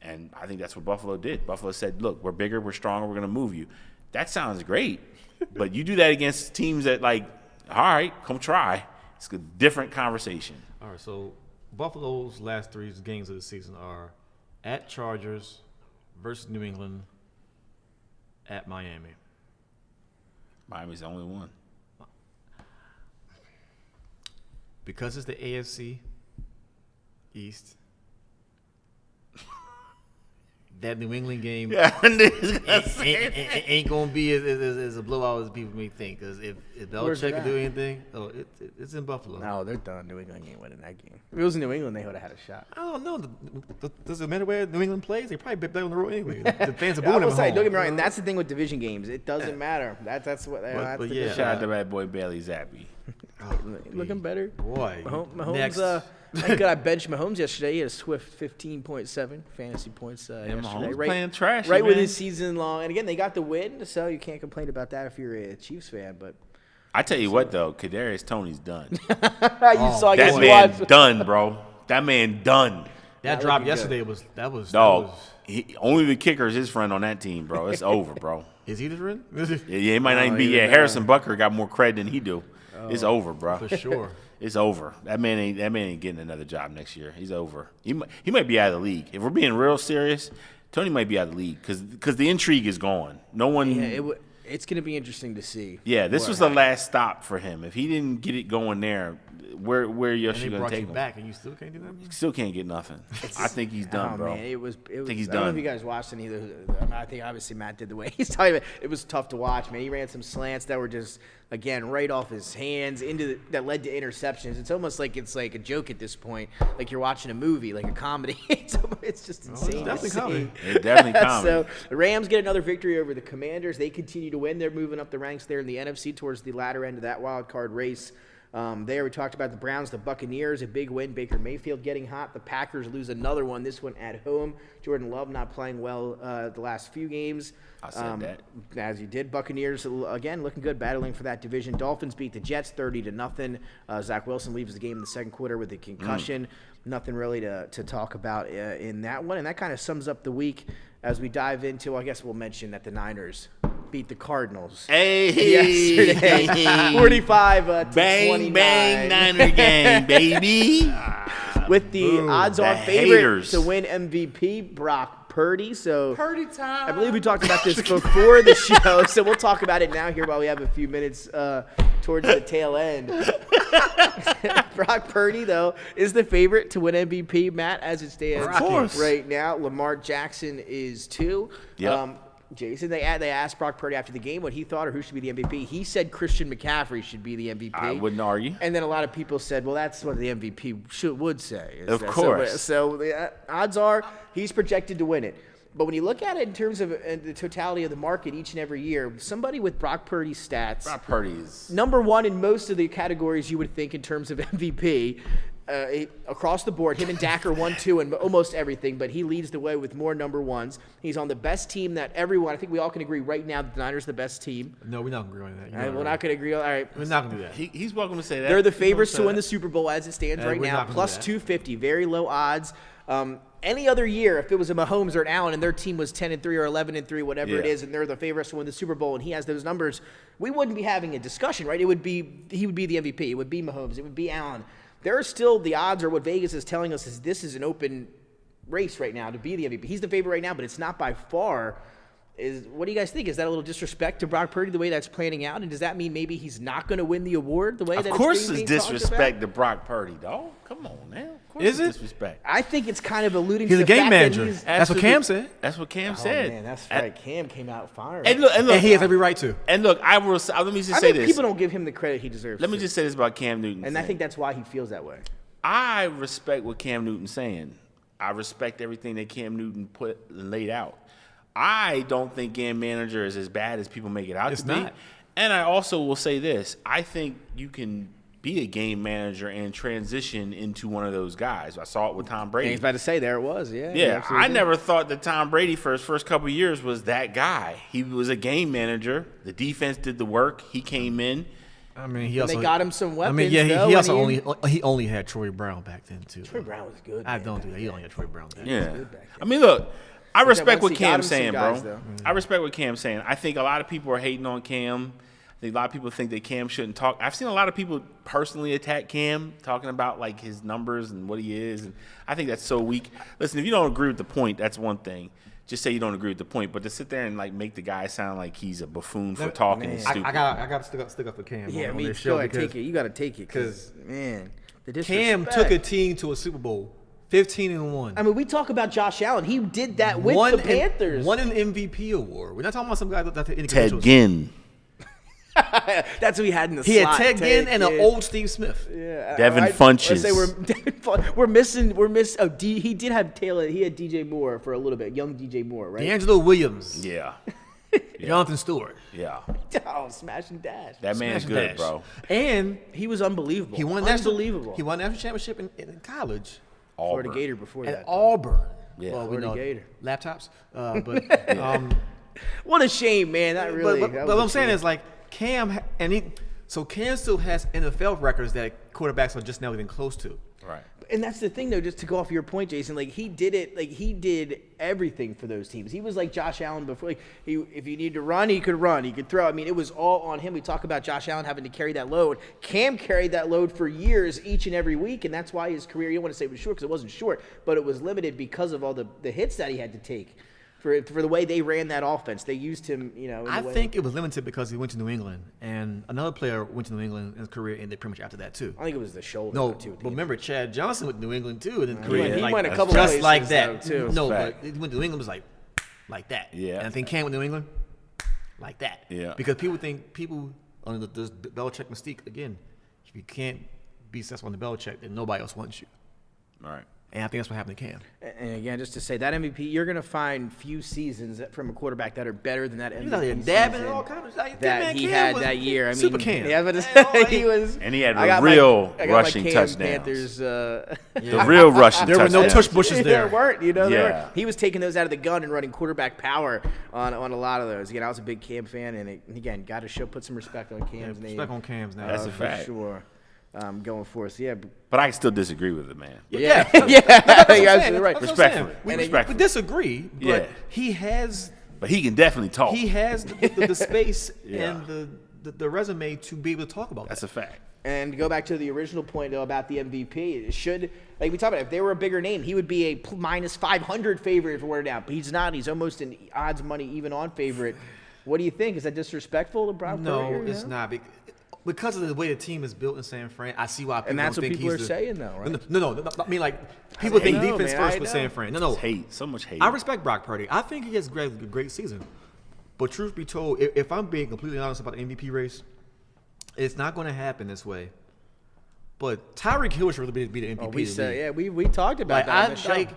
And I think that's what Buffalo did. Buffalo said, look, we're bigger, we're stronger, we're going to move you. That sounds great. But you do that against teams that, like, all right, come try. It's a different conversation. All right, so Buffalo's last 3 games of the season are at Chargers versus New England, at Miami. Miami's the only one. Because it's the AFC East, that New England game ain't going to be as a blowout as people may think. Because if Belichick can do anything, it's in Buffalo. No, they're done. New England ain't winning that game. If it was in New England, they would have had a shot. I don't know. Does it matter where New England plays? They probably bet better on the road anyway. The fans are booing them. Don't get me wrong. And that's the thing with division games. It doesn't matter. That's what. But yeah, shout out to that boy Bailey Zappi. Looking better. Boy. Mahomes, next. Thank God I benched Mahomes yesterday. He had a swift 15.7 fantasy points yesterday. Mahomes playing trash, right man. with his season long. And again, they got the win, so you can't complain about that if you're a Chiefs fan. But I tell you what, though, Kadarius Toney's done. That man done, bro. That man done. That drop yesterday was only the kicker is his friend on that team, bro. It's over, bro. Is he the friend? Yeah, it might not even be. Yeah, Harrison Butker got more credit than he do. It's over, bro. For sure. It's over. That man ain't getting another job next year. He's over. He might be out of the league. If we're being real serious, Tony might be out of the league because the intrigue is gone. No one. Yeah, it's going to be interesting to see. Yeah, this was the last stop for him. If he didn't get it going there, where else you going to take him? Back and you still can't do that? You still can't get nothing. I think he's done, bro. Man, it was. I think he's I don't know done. if you guys watched any of the. I think obviously Matt did the way he's talking about. It was tough to watch, man. He ran some slants that were just again right off his hands that led to interceptions. It's almost like it's like a joke at this point, like you're watching a movie, like a comedy. It's just insane. It's definitely comedy. It's definitely comedy. So the Rams get another victory over the Commanders. They continue to win. They're moving up the ranks there in the NFC towards the latter end of that wild card race. There we talked about the Browns, the Buccaneers, a big win. Baker Mayfield getting hot. The Packers lose another one, this one at home. Jordan Love not playing well the last few games. I said that. As you did. Buccaneers, again, looking good, battling for that division. Dolphins beat the Jets 30-0. Zach Wilson leaves the game in the second quarter with a concussion. Nothing really to talk about in that one. And that kind of sums up the week as we dive into, I guess we'll mention that the Niners beat the Cardinals. Yesterday. 45 to bang, 29. bang, Niner game, baby. With the odds-on favorite to win MVP, Brock Purdy. So Purdy time. I believe we talked about this before the show, so we'll talk about it now here while we have a few minutes towards the tail end. Brock Purdy, though, is the favorite to win MVP, Matt, as it stands right now. Lamar Jackson is 2. Yep. Jason, they asked Brock Purdy after the game what he thought or who should be the MVP. He said Christian McCaffrey should be the MVP. I wouldn't argue. And then a lot of people said, well, that's what the MVP would say. Of course. So the odds are he's projected to win it. But when you look at it in terms of the totality of the market each and every year, somebody with Brock Purdy's stats, Brock Purdy's number one in most of the categories you would think in terms of MVP, across the board. Him and Dak are 1-2 in almost everything, but he leads the way with more number ones. He's on the best team that everyone, I think we all can agree right now that the Niners are the best team. No, we're not going to agree on that. All right, we're not going to agree on all right. We're not going to do that. He's welcome to say that. They're the favorites to win the Super Bowl as it stands right we're now, not gonna plus do that. 250, very low odds. Any other year, if it was a Mahomes or an Allen and their team was 10-3 or 11-3, whatever it is, and they're the favorites to win the Super Bowl, and he has those numbers, we wouldn't be having a discussion, right? He would be the MVP. It would be Mahomes. It would be Allen. There are still the odds, or what Vegas is telling us is this is an open race right now to be the MVP. He's the favorite right now, but it's not by far. What do you guys think? Is that a little disrespect to Brock Purdy the way that's planning out? And does that mean maybe he's not going to win the award the way that Of course it's it's being talked disrespect about? to Brock Purdy, dog. Come on now. Of course Is it's it? disrespect. I think it's kind of alluding He's to a the game fact manager. that he's... That's what Cam said. That's what Cam Oh, said. man, that's right. Cam came out firing. And look, And he has every right to. let me just I say think this. people don't give him the credit he deserves. Let me just say this about Cam Newton. And I think that's why he feels that way. I respect what Cam Newton's saying. I respect everything that Cam Newton put and laid out. I don't think game manager is as bad as people make it out It's to be. not. And I also will say this. I think you can be a game manager and transition into one of those guys. I saw it with Tom I Brady. was about to say, there it was, yeah. Yeah, absolutely I did. never thought that Tom Brady for his first couple of years was that guy. He was a game manager. The defense did the work. He came in. I mean, he And also they got him some weapons, I mean, yeah, though, he also and he only had Troy Brown back then too. Troy Brown was good. I man. don't do that. He only had Troy Brown. Back then. Yeah. I mean, look, I respect once what he got Cam's him some saying, guys, bro. though. I respect what Cam's saying. I think a lot of people are hating on Cam. I think a lot of people think that Cam shouldn't talk. I've seen a lot of people personally attack Cam, talking about like his numbers and what he is, and I think that's so weak. Listen, if you don't agree with the point, that's one thing. Just say you don't agree with the point, but to sit there and like make the guy sound like he's a buffoon for talking is stupid. I got to stick up for Cam. Yeah, on me this too. show Go ahead, because take it. You got to take it because, man, the Cam disrespect. took a team to a Super Bowl, 15-1. I mean, we talk about Josh Allen. He did that with the Panthers. Won an MVP award. We're not talking about some guy that the Ted Ginn, That's who he had in the He had slot. Ted Ginn and an Ginn. old Steve Smith. Yeah, Devin I'd Funches. say we're missing. Oh, he did have Taylor. He had DJ Moore for a little bit. Young DJ Moore, right? D'Angelo Williams. yeah, Jonathan Stewart. yeah, Oh, smash and dash. that man's Smash good, dash. bro. And He was unbelievable. he won unbelievable. He won national championship in college Florida Auburn. Gator before at that. Auburn. Yeah. Well, we Florida know Gator. laptops. But What a shame, man. That really. but what I'm saying is like Cam Cam still has NFL records that quarterbacks are just now even close to. Right. And that's the thing, though, just to go off your point, Jason, like, he did it, like, he did everything for those teams. He was like Josh Allen before. Like, if you need to run, he could throw. I mean, it was all on him. We talk about Josh Allen having to carry that load. Cam carried that load for years, each and every week, and that's why his career, you don't want to say it was short because it wasn't short, but it was limited because of all the hits that he had to take for the way they ran that offense. They used him, in the I way. think it was limited because he went to New England, and another player went to New England in his career ended pretty much after that too. I think it was the shoulder, No, too. but remember Chad Johnson went to New England too, and his He career went like, a couple just places, like that though, too. No, Fact. but he went to New England was like that. Yeah. And I think Cam went to New England like that. Yeah. Because people on the Belichick mystique again. If you can't be successful on the Belichick, then nobody else wants you. All right. And I think that's what happened to Cam. And again, just to say, that MVP, you're going to find few seasons from a quarterback that are better than that He was out there MVP dabbing season and all kinds of like, that man, he Cam had was that year. I mean, super Cam. Yeah, but he was. And he had I got real I got rushing Cam touchdowns. Panthers, The real rushing There were touchdowns. no tush bushes there there. weren't, Yeah. he was taking those out of the gun and running quarterback power on a lot of those. Again, I was a big Cam fan, and again, got to put some respect on Cam's name. Respect on Cam's now. That's a for fact. sure. Going for us, yeah. But I can still disagree with it, man. Yeah, That's what I'm you're saying. absolutely right. That's what I'm saying. Respectfully. We Respectfully. disagree, but Yeah. he has But he can definitely talk. He has the space and the resume to be able to talk about That's that. a fact. And go back to the original point, though, about the MVP. It should, like we talked about, if they were a bigger name, he would be a minus 500 favorite if it were down. But he's not. He's almost an odds money even on favorite. What do you think? Is that disrespectful to Brock Purdy? No, it's not. Because of the way the team is built in San Fran, I see why people And that's don't what think people are he's saying, though, right? No. I mean, like, people think defense first with San Fran. No. It's hate. So much hate. I respect Brock Purdy. I think he has a great season. But truth be told, if I'm being completely honest about the MVP race, it's not going to happen this way. But Tyreek Hill should really be the MVP. We talked about that on the show.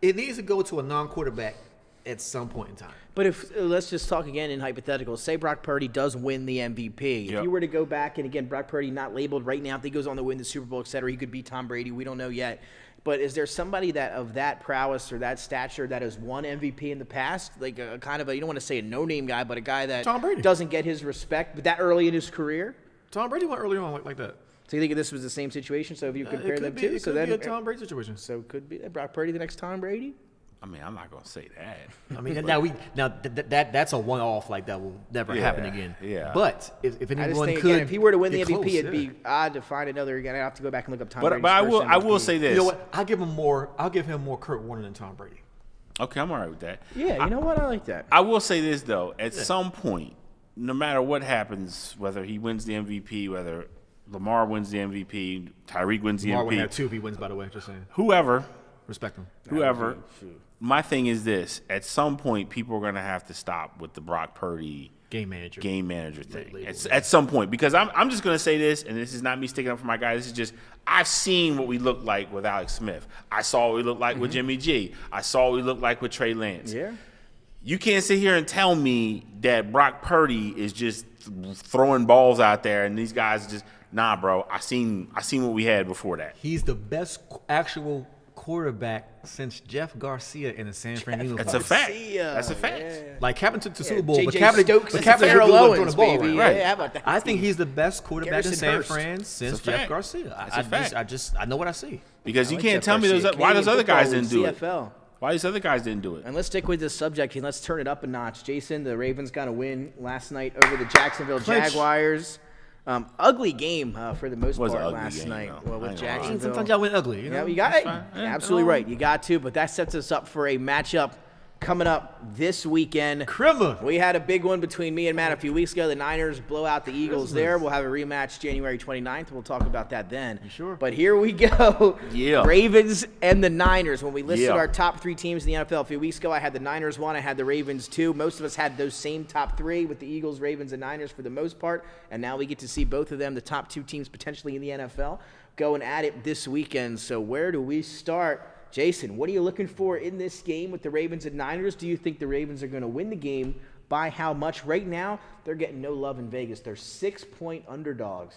It needs to go to a non-quarterback at some point in time. But if let's just talk again in hypotheticals. Say Brock Purdy does win the MVP. If you were to go back, and again, Brock Purdy not labeled right now, if he goes on to win the Super Bowl, et cetera, he could beat Tom Brady. We don't know yet. But is there somebody that of that prowess or that stature that has won MVP in the past? Like a kind of you don't want to say a no-name guy, but a guy that Tom Brady doesn't get his respect, but that early in his career? Tom Brady went early on like that. So you think this was the same situation? So if you compare them two, it could be a Tom Brady situation. So could be Brock Purdy the next Tom Brady? I mean, I'm not gonna say that. I mean, that's a one-off. Like that will never happen again. Yeah. But if anyone I just think could, again, if he were to win the MVP, close, it'd be odd to find another. Again, I have to go back and look up Tom Brady's But first I will MVP. say this. You know what? I'll give him more Kurt Warner than Tom Brady. Okay, I'm all right with that. Yeah, you know what? I like that. I will say this though. At some point, no matter what happens, whether he wins the MVP, whether Lamar wins the MVP, Tyreek wins the Lamar would MVP, have 2 if he wins. By the way, just saying. whoever. Respect him. Whoever. My thing is this: at some point, people are going to have to stop with the Brock Purdy Game manager thing. At some point, because I'm just going to say this, and this is not me sticking up for my guy. This is just I've seen what we look like with Alex Smith. I saw what we look like with Jimmy G. I saw what we look like with Trey Lance. Yeah. You can't sit here and tell me that Brock Purdy is just throwing balls out there, and these guys just bro. I seen what we had before that. He's the best actual quarterback since Jeff Garcia in the San Fran Eagles. That's a fact. That's a fact. Yeah. Like Captain took the Super Bowl, but J.J. Captain Stokes but and Captain Farrell wasn't Owens, throwing the ball, baby. right? Yeah, how about that? I think he's the best quarterback in Garrison San Hurst. Fran since That's a Jeff fact. Garcia. That's a fact. I know what I see. Because you I like can't Jeff tell me Garcia. why those Canadian other guys football didn't do it. CFL. Why these other guys didn't do it. And let's stick with this subject and let's turn it up a notch. Jason, the Ravens got a win last night over the Jacksonville Jaguars. Ugly game for the most part last night. Well, with Jacksonville. Sometimes y'all win ugly. You know? Yeah, you got it. Absolutely right. You got to, but that sets us up for a matchup coming up this weekend. Crimmer. We had a big one between me and Matt a few weeks ago. The Niners blow out the Eagles there. We'll have a rematch January 29th. We'll talk about that then. You sure? But here we go. Yeah. Ravens and the Niners. When we listed our top 3 teams in the NFL a few weeks ago, I had the Niners 1. I had the Ravens 2. Most of us had those same top 3 with the Eagles, Ravens, and Niners for the most part. And now we get to see both of them, the top 2 teams potentially in the NFL, going at it this weekend. So where do we start? Jason, what are you looking for in this game with the Ravens and Niners? Do you think the Ravens are going to win the game? By how much? Right now, they're getting no love in Vegas. They're 6-point underdogs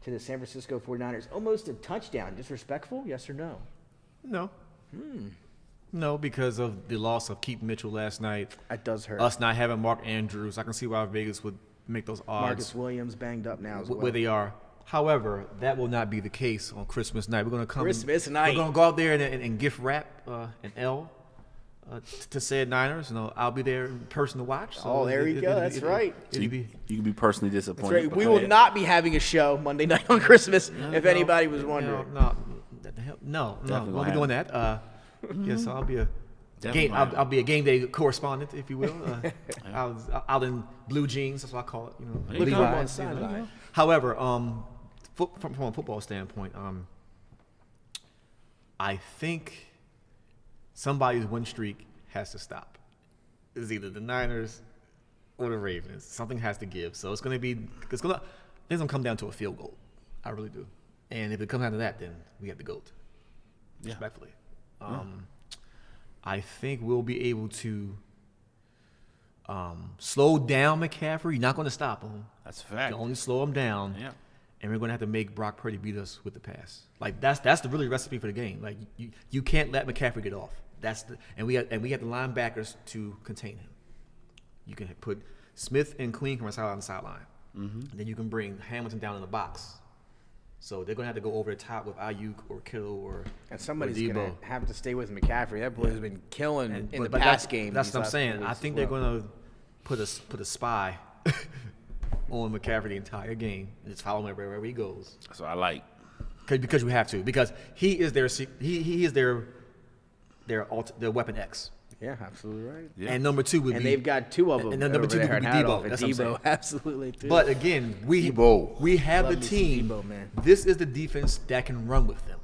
to the San Francisco 49ers. Almost a touchdown. Disrespectful? Yes or no? No. No, because of the loss of Keith Mitchell last night. That does hurt. Us not having Mark Andrews. I can see why Vegas would make those odds Marcus Williams banged up now as well. where they are. However, that will not be the case on Christmas night. We're going to come. Christmas night. We're going to go out there and gift wrap an L to said Niners. You know, I'll be there in person to watch. So Oh, there you go. That's right. So you can be personally That's disappointed. right. We will not be having a show Monday night on Christmas, if anybody was wondering. No, we Definitely won't be doing that. Yes, I'll be I'll be a game day correspondent, if you will. Out in blue jeans, that's what I call it. You know, you go. Levi's, you know. However, from a football standpoint, I think somebody's win streak has to stop. It's either the Niners or the Ravens. Something has to give. So it's gonna come down to a field goal. I really do. And if it comes down to that, then we have the GOAT. Respectfully. I think we'll be able to slow down McCaffrey. You're not going to stop him. That's a fact. You can only slow him down. Yeah. And we're going to have to make Brock Purdy beat us with the pass. Like that's the really recipe for the game. Like you can't let McCaffrey get off. And we have the linebackers to contain him. You can put Smith and Queen from on the sideline. Mm-hmm. Then you can bring Hamilton down in the box. So they're going to have to go over the top with Ayuk or Kittle or And somebody's Debo. going to have to stay with McCaffrey. That boy's been killing in the but pass game. That's what I'm saying. I think they're going to put a spy on McCaffrey the entire game and just follow him wherever he goes. That's what I like. Because we have to. Because he is their weapon X. Yeah, absolutely right. Yeah. And number 2 would be. And they've got 2 of them. And then number 2 would be Debo. That's what I'm saying. Absolutely. Too. But again, we have the team. Debo, man. This is the defense that can run with them.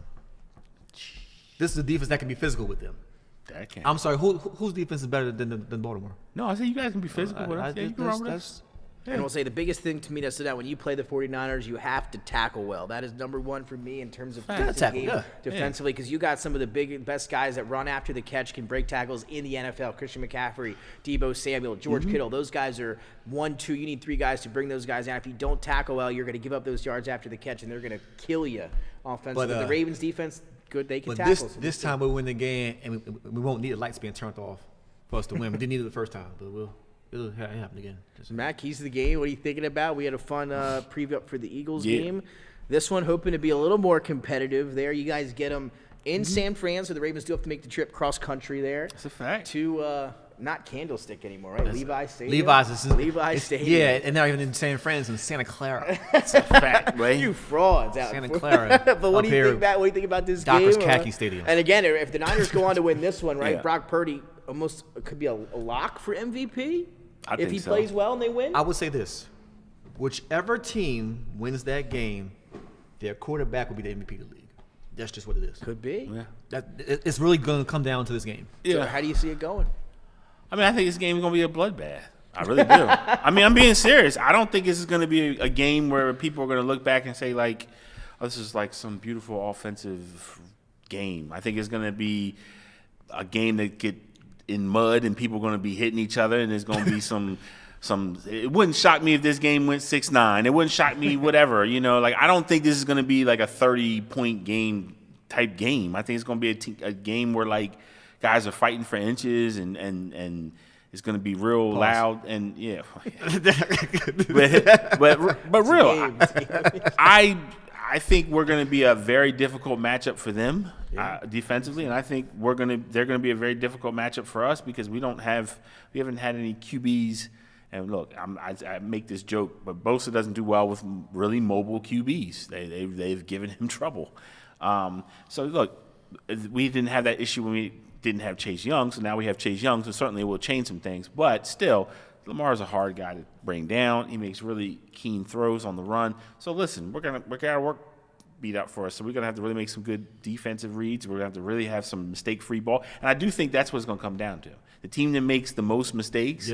This is the defense that can be physical with them. I'm sorry, whose defense is better than Baltimore? No, I said you guys can be physical with us. Yeah, you can run with us. And I'll say the biggest thing to me that stood out when you play the 49ers, you have to tackle well. That is number 1 for me in terms of defensively, because you got some of the best guys that run after the catch, can break tackles in the NFL. Christian McCaffrey, Debo Samuel, George Kittle. Those guys are 1, 2. You need 3 guys to bring those guys down. If you don't tackle well, you're going to give up those yards after the catch, and they're going to kill you offensively. But the Ravens defense, good, they can tackle. But this time we'll win the game, and we won't need the lights being turned off for us to win. We didn't need it the first time, but it'll happen again. Matt, keys to the game. What are you thinking about? We had a fun preview up for the Eagles game. This one hoping to be a little more competitive there. You guys get them in San Fran, so the Ravens do have to make the trip cross-country there. That's a fact. To not Candlestick anymore, right? Levi's Stadium. Levi's Stadium. Yeah, and they're not even in San Fran. It's in Santa Clara. That's a fact, right? You frauds out Santa Clara. But what do you think about this Doctor's game? Khaki Stadium. And again, if the Niners go on to win this one, right? Yeah. Brock Purdy almost could be a lock for MVP. If he so. plays well and they win? I would say this. Whichever team wins that game, their quarterback will be the MVP of the league. That's just what it is. Could be. Yeah. It's really going to come down to this game. So how do you see it going? I mean, I think this game is going to be a bloodbath. I really do. I mean, I'm being serious. I don't think this is going to be a game where people are going to look back and say, like, oh, this is like some beautiful offensive game. I think it's going to be a game that get in mud and people are going to be hitting each other, and there's going to be some it wouldn't shock me if this game went 6-9. It wouldn't shock me whatever, like I don't think this is going to be like a 30-point game type game. I think it's going to be a game where like guys are fighting for inches and it's going to be real loud and but real. I think we're going to be a very difficult matchup for them defensively, and I think they're going to be a very difficult matchup for us because we haven't had any QBs. And look, I make this joke, but Bosa doesn't do well with really mobile QBs. They've given him trouble. So look, we didn't have that issue when we didn't have Chase Young, so now we have Chase Young, so certainly it will change some things. But still, Lamar's a hard guy to bring down. He makes really keen throws on the run. So listen, we're gonna work beat out for us. So we're gonna have to really make some good defensive reads. We're gonna have to really have some mistake-free ball, and I do think that's what it's gonna come down to. The team that makes the most mistakes,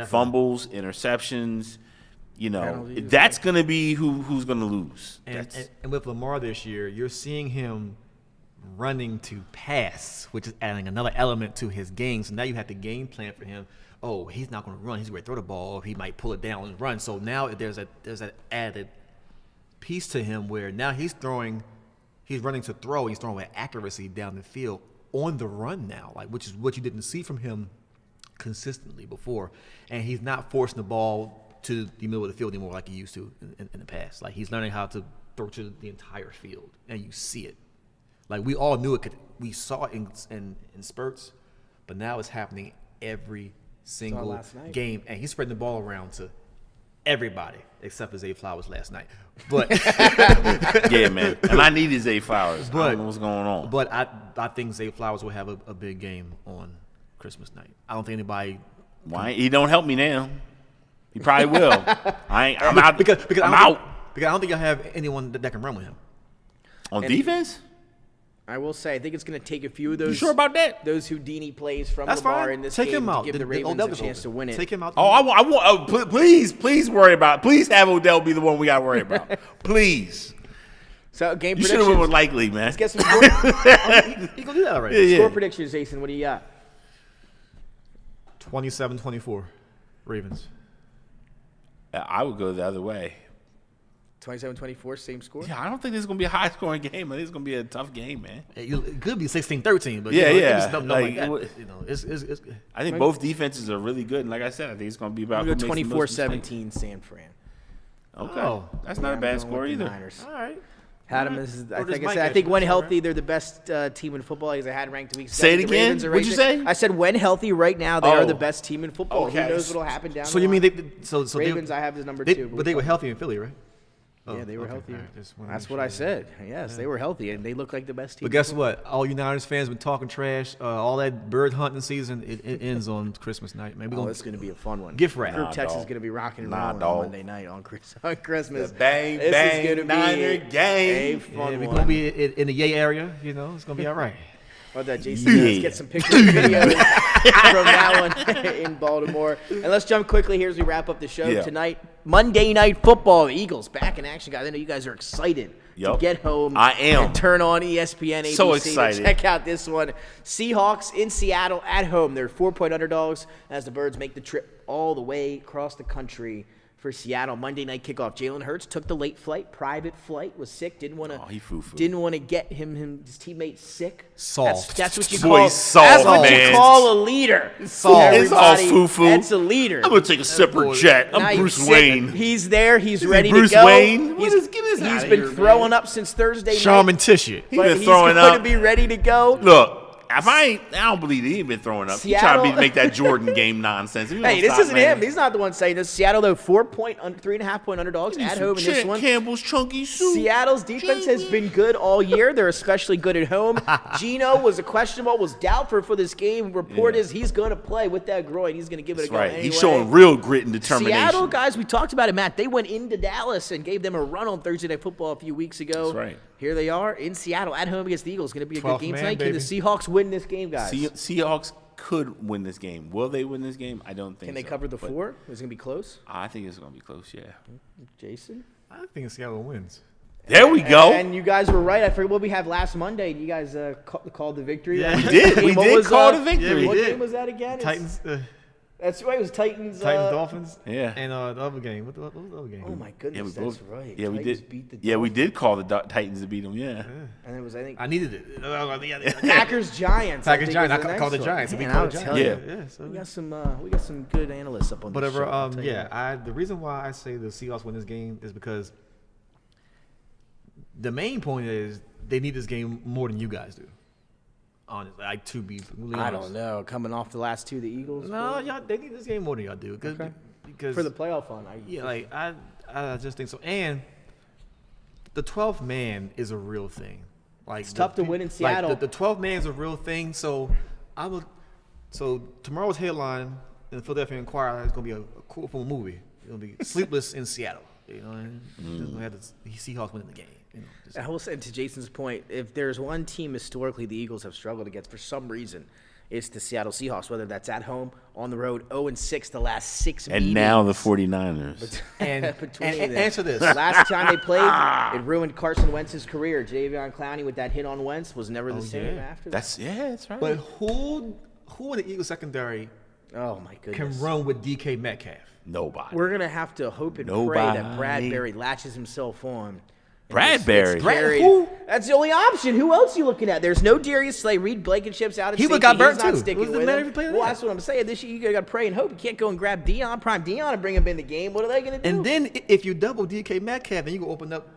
fumbles, interceptions, that's gonna be who's gonna lose. And with Lamar this year, you're seeing him running to pass, which is adding another element to his game. So now you have to game plan for him. Oh, he's not going to run. He's going to throw the ball. Or he might pull it down and run. So now there's an added piece to him where now he's running to throw. He's throwing with accuracy down the field on the run now, which is what you didn't see from him consistently before. And he's not forcing the ball to the middle of the field anymore like he used to in the past. Like he's learning how to throw to the entire field, and you see it. Like we all knew it we saw it in spurts, but now it's happening every single game, and he's spreading the ball around to everybody except for Zay Flowers last night. But yeah, man, and I needed Zay Flowers. I don't know what's going on. But I think Zay Flowers will have a big game on Christmas night. I don't think anybody. Why? He don't help me now. He probably will. I'm out. Because I'm out. Because I don't think you'll have anyone that can run with him on defense. I will say, I think it's going to take a few of those. You sure about that? Those Houdini plays from That's Lamar fine. in this Take game him out. to give the Ravens a chance to win it. Take him out. Oh, I want. Please worry about. Please have Odell be the one we got to worry about. Please. So game you predictions. should have went with Likely, man. Let's get some score. He gonna do that already. Yeah. Score predictions, Jason. What do you got? 27-24, Ravens. I would go the other way. 27-24, same score? Yeah, I don't think this is going to be a high-scoring game. I think it's going to be a tough game, man. It could be 16-13, but yeah. It's I think both defenses are really good, and like I said, I think it's going to be about 24-17 San Fran. Okay, that's not a bad score either. All right. Had them as, I Or think just I said, I Mike think when actually, healthy, right? they're the best team in football. As I had ranked 2 weeks ago. Say it The again? Ravens are What'd you raising- say? I said when healthy, right now they are the Oh. best team in football. Okay. Who knows what'll happen down So the you mean line. so Ravens? I have as number 2. but they were healthy in Philly, right? Yeah, they were okay. healthy. All right, just wanna That's make what I sure. said. Yes, they were healthy, and they look like the best team. But guess what? All you Niners fans been talking trash. All that bird hunting season, it ends on Christmas night. Maybe Oh, it's going to be a fun one. gift wrap. Group Nah, text dog. is going to be rocking and Nah, rolling dog. on Monday night on Christmas. Bang, This bang, is gonna Niner be gang. a fun Yeah, we're one. gonna be in the Yay area. You know, it's gonna be all right. About that, Jason? Let's get some pictures and videos from that one in Baltimore. And let's jump quickly here as we wrap up the show Yeah. tonight. Monday Night Football. The Eagles back in action, guys. I know you guys are excited to Yup. get home. I am. And turn on ESPN ABC So to excited. check out this one. Seahawks in Seattle at home. They're 4-point underdogs as the Birds make the trip all the way across the country for Seattle. Monday night kickoff. Jalen Hurts took the late flight, private flight, was sick. Didn't want to. Oh, he foo-foo. Didn't want to get his teammates sick. Soft. That's what you Boy, call. soft, That's what man. you call a leader. Soft. It's all Everybody, foo-foo. That's a leader. I'm gonna take a separate jet. Now I'm he's Bruce sick. Wayne. He's there. He's ready Bruce to go. Wayne? What He's, is- get this he's outta been here, throwing man. up since Thursday Shaman night. tissue. He's But been he's throwing going up. to be ready to go. Look, if I don't believe he ain't been throwing up. He trying Seattle- to make that Jordan game nonsense. If you Hey, don't this stop, isn't man. him. He's not the one saying this. Seattle, though, 3.5-point underdogs at home in this one. Campbell's chunky soup. Seattle's defense has been good all year. They're especially good at home. Geno was was doubtful for this game. Report Yeah. is he's going to play with that groin. He's going to give it That's a go right. anyway. He's showing real grit and determination. Seattle, guys, we talked about it, Matt. They went into Dallas and gave them a run on Thursday Night Football a few weeks ago. That's right. Here they are in Seattle at home against the Eagles. Going to be a good 12th game man, tonight. Can the baby. Seahawks win this game, guys? Seahawks could win this game. Will they win this game? I don't think Can they so. cover the But 4? Is it going to be close? I think it's going to be close, yeah. Jason? I think Seattle wins. There we go. And you guys were right. I forget what we had last Monday. You guys called the victory. Yeah, That we was did. the We game. What did was, call the victory. Yeah, we What did. game was that again? It's- Titans, That's right. It was Titans. Dolphins. Yeah. And the other game. What was the other game? Oh my Yeah, goodness, we that's both, right. Yeah, we Titans did. Beat the Yeah, we Dolphins. did call the Titans to beat them. Yeah. And it was I think I needed it. Packers Giants. Packers, Giants. I I called the Giants. We Man, called I'll the tell Giants. you. Yeah. So We got some good analysts up on the whatever. show. I'll tell you that. The reason why I say the Seahawks win this game is because the main point is they need this game more than you guys do. Honestly, to be really I honest. don't know. Coming off the last two, the Eagles. No, y'all, they need this game more than y'all do. Okay. Because For the playoff fun. I just think so. And the 12th man is a real thing. Like It's tough to win in Seattle. The 12th man is a real thing. So So tomorrow's headline in the Philadelphia Inquirer is going to be a cool film movie. It'll be Sleepless in Seattle. You know, and just gonna have the Seahawks winning the game. You know, just- I will say, to Jason's point, if there's one team historically the Eagles have struggled against for some reason, it's the Seattle Seahawks, whether that's at home, on the road, 0-6 the last 6 And meetings. now the 49ers. and Between and them. answer this. Last time they played, it ruined Carson Wentz's career. Jadeveon Clowney with that hit on Wentz was never the same yeah. after that. That's right. But who in the Eagles secondary Oh, my can goodness. run with DK Metcalf? Nobody. We're going to have to hope and pray that Nobody. Bradbury latches himself on. Bradbury. Carried. Who? That's the only option. Who else are you looking at? There's no Darius Slay. Reed Blankenship's out at He safety. would've got burnt He's not too. sticking What's the with matter him. if he played Well, that? that's what I'm saying. This year you got to pray and hope. You can't go and grab Prime Dion, and bring him in the game. What are they going to do? And then if you double DK Metcalf, then you can open up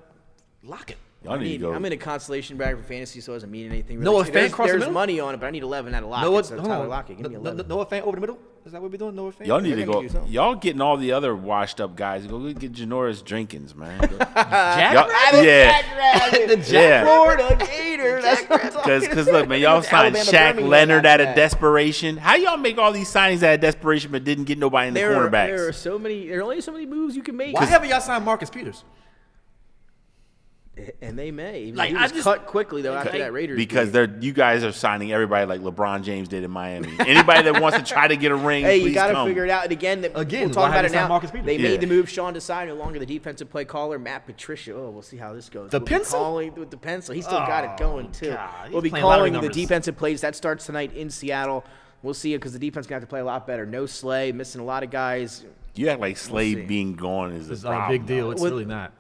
Lockett. Y'all need to go. I'm in a consolation brag for fantasy, so it doesn't mean anything. Noah Really. Fant across the There's middle? money on it, but I need 11 out of Lockett. Noah, So hold Tyler on. Lockett, give me 11. Noah Fant over the middle? Is that what we're doing? Noah Fant? Y'all need to They're go. gonna do something. Y'all getting all the other washed up guys. Go get Janoris Jenkins, man. Jack Y'all- Rabbit? yeah. The Yeah. Florida Gator. That's what I'm talking Because look, man, y'all signed Alabama, Shaq Birmingham Leonard out after of that. desperation. How y'all make all these signings out of desperation but didn't get nobody in the There are cornerbacks? so many. There are only so many moves you can make. Why haven't y'all signed Marcus Peters? And they may. Like, He I was just- cut quickly though after Like, that Raiders Because game. you guys are signing everybody like LeBron James did in Miami. Anybody that wants to try to get a ring, Hey, please you got to come. figure it out. And again, we'll Again, talk why about haven't it they signed now. Marcus Peters? They Yeah. made the move. Sean Desai no longer the defensive play caller. Matt Patricia. Oh, we'll see how this goes. The We'll be pencil? calling with the pencil. He still got it going too. God, he's We'll be playing lottery calling the numbers. defensive plays. That starts tonight in Seattle. We'll see it because the defense gonna have to play a lot better. No Slay, missing a lot of guys. You act like Slade see. being gone is It's a not problem. a big deal. It's With- really not.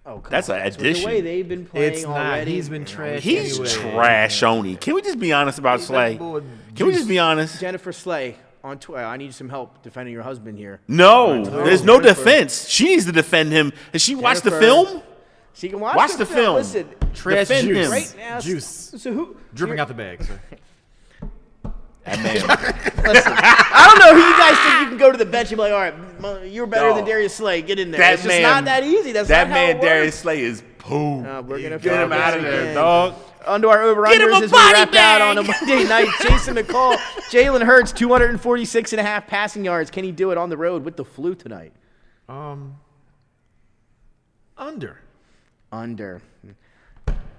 Oh, come That's on. an With addition. The way they've been playing It's not. already. He's been trash He's anyway. trash, Oni. Can we just be honest about Slay? Can we just be honest? Jennifer Slay on Twitter. I need some help defending your husband here. No, there's no Jennifer. defense. She needs to defend him. Has she watched the Jennifer. film? So you can watch the film. Listen, Trash defend juice. him. right now. Juice. So who? Dripping out the bag, sir. That man. Listen, I don't know who you guys think you can go to the bench and be like, all right, you're better than Darius Slay. Get in there. That It's just man- not that easy. That's That not how man, it Darius works. Slay, is poo. We're gonna Get him focus out of there, again. dog. Onto our over-unders as we wrap out on a Monday night. Jason McCall, Jalen Hurts, 246.5 passing yards. Can he do it on the road with the flu tonight? Under. Under.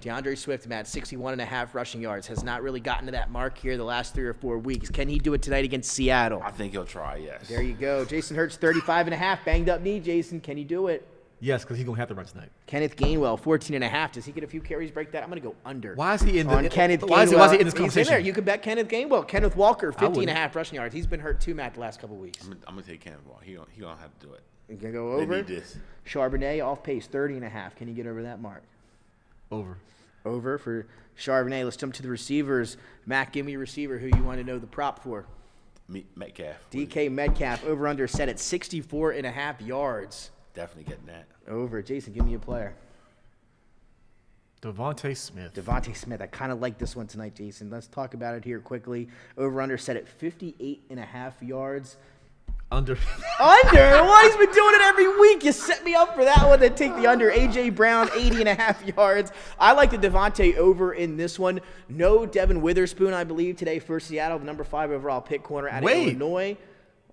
DeAndre Swift, Matt, 61.5 rushing yards. Has not really gotten to that mark here the last 3 or 4 weeks. Can he do it tonight against Seattle? I think he'll try, yes. There you go. Jason Hurts, 35.5. Banged up knee, Jason. Can he do it? Yes, because he's going to have to run tonight. Kenneth Gainwell, 14.5. Does he get a few carries, break that? I'm going to go under. Why is he in on the Kenneth Gainwell? Why is he in this He's in conversation? there. You can bet Kenneth Gainwell. Kenneth Walker, I wouldn't. 15.5 rushing yards. He's been hurt too, Matt, the last couple weeks. I'm going to take Kenneth Walker. He don't have to do it. You can go They over. need this. Charbonnet off pace, 30.5. Can he get over that mark? Over. Over for Charbonnet. Let's jump to the receivers. Matt, give me a receiver who you want to know the prop for. Metcalf. DK Metcalf, over under set at 64.5 yards. Definitely getting that. Over. Jason, give me a player. Devontae Smith. Devontae Smith. I kind of like this one tonight, Jason. Let's talk about it here quickly. Over under set at 58.5 yards. Under. Under? What? He's been doing it every week. You set me up for that one. Then take the under. A.J. Brown, 80.5 yards. I like the Devontae over in this one. No Devin Witherspoon, I believe, today for Seattle, the number 5 overall pick corner out of Illinois.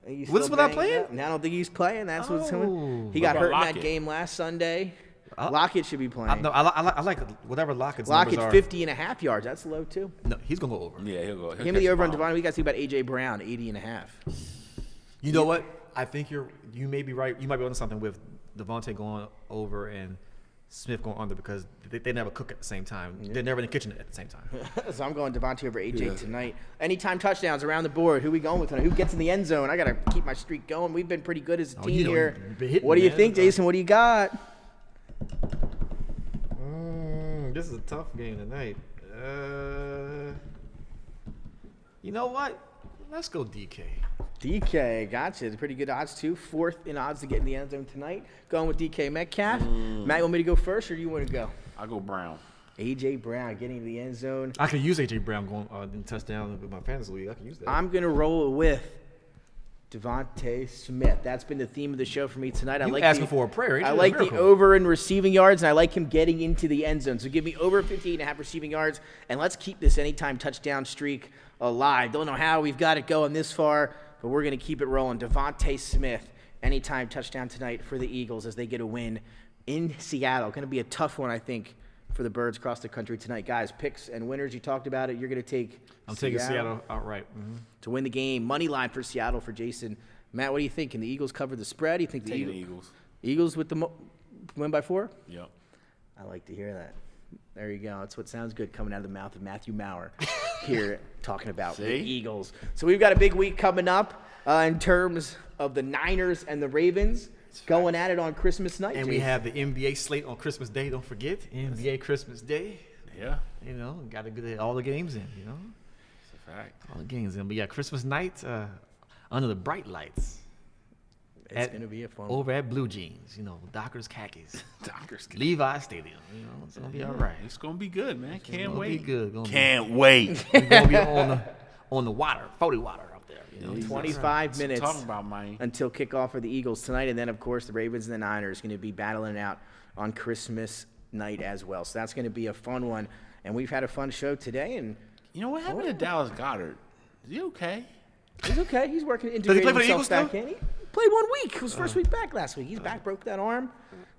Witherspoon not playing? No, I don't think he's playing. That's what's Oh. coming. He What got about hurt in that Lockett? game last Sunday. Lockett should be playing. No, I like whatever Lockett's numbers Lockett's are. 50.5 yards. That's low, too. No, he's going to go over. Yeah, he'll go. He'll Give me catch the over on Brown. Devontae. We got to see about A.J. Brown, 80.5. You know what? I think you may be right. You might be onto something with Devontae going over and Smith going under because they never cook at the same time. Yeah. They're never in the kitchen at the same time. So I'm going Devontae over AJ tonight. Anytime touchdowns around the board. Who we going with tonight? Who gets in the end zone? I got to keep my streak going. We've been pretty good as a team you know, here. you've been hitting, What do you man. think, Jason? What do you got? This is a tough game tonight. You know what? Let's go DK. DK, gotcha. It's pretty good odds, too. 4th in odds to get in the end zone tonight. Going with DK Metcalf. Matt, you want me to go first, or do you want to go? I'll go Brown. A.J. Brown getting to the end zone. I could use AJ Brown going in touchdown with my fantasy league. I can use that. I'm going to roll with Devontae Smith. That's been the theme of the show for me tonight. I You like asking for a prayer, ain't I you? like the Miracle. over in receiving yards, and I like him getting into the end zone. So give me over 58.5 receiving yards, and let's keep this anytime touchdown streak alive. Don't know how we've got it going this far, but we're going to keep it rolling. Devontae Smith, anytime touchdown tonight for the Eagles as they get a win in Seattle. Going to be a tough one, I think, for the Birds across the country tonight. Guys, picks and winners, you talked about it. You're going to take I'm taking Seattle outright. to win the game. Money line for Seattle for Jason. Matt, what do you think? Can the Eagles cover the spread? Do you think Taking the Eagles. Eagles with the win by 4? Yep. I like to hear that. There you go. That's what sounds good coming out of the mouth of Matthew Maurer here talking about the Eagles. So we've got a big week coming up in terms of the Niners and the Ravens going at it on Christmas night. And Jason. we have the NBA slate on Christmas Day. Don't forget, NBA Christmas Day. Yeah. You know, got to get all the games in, you know. It's a fact. All the games in. But yeah, Christmas night under the bright lights. It's going to be a fun one. Over at Blue Jeans, you know, Dockers khakis. Dockers. Levi Stadium, you know, it's going to be all right. It's gonna be good, man. Can't Gonna wait. be good. Gonna Can't wait. We're going to be on the water, 40 water up there. You know, 25 minutes Talking about mine. until kickoff for the Eagles tonight. And then, of course, the Ravens and the Niners going to be battling it out on Christmas night as well. So that's going to be a fun one. And we've had a fun show today. And You know what happened to Dallas Goedert? Is he okay? he's okay. He's working to Does he integrate play for the himself Eagles back still? in. He played 1 week. It was first week back last week. He's back, broke that arm.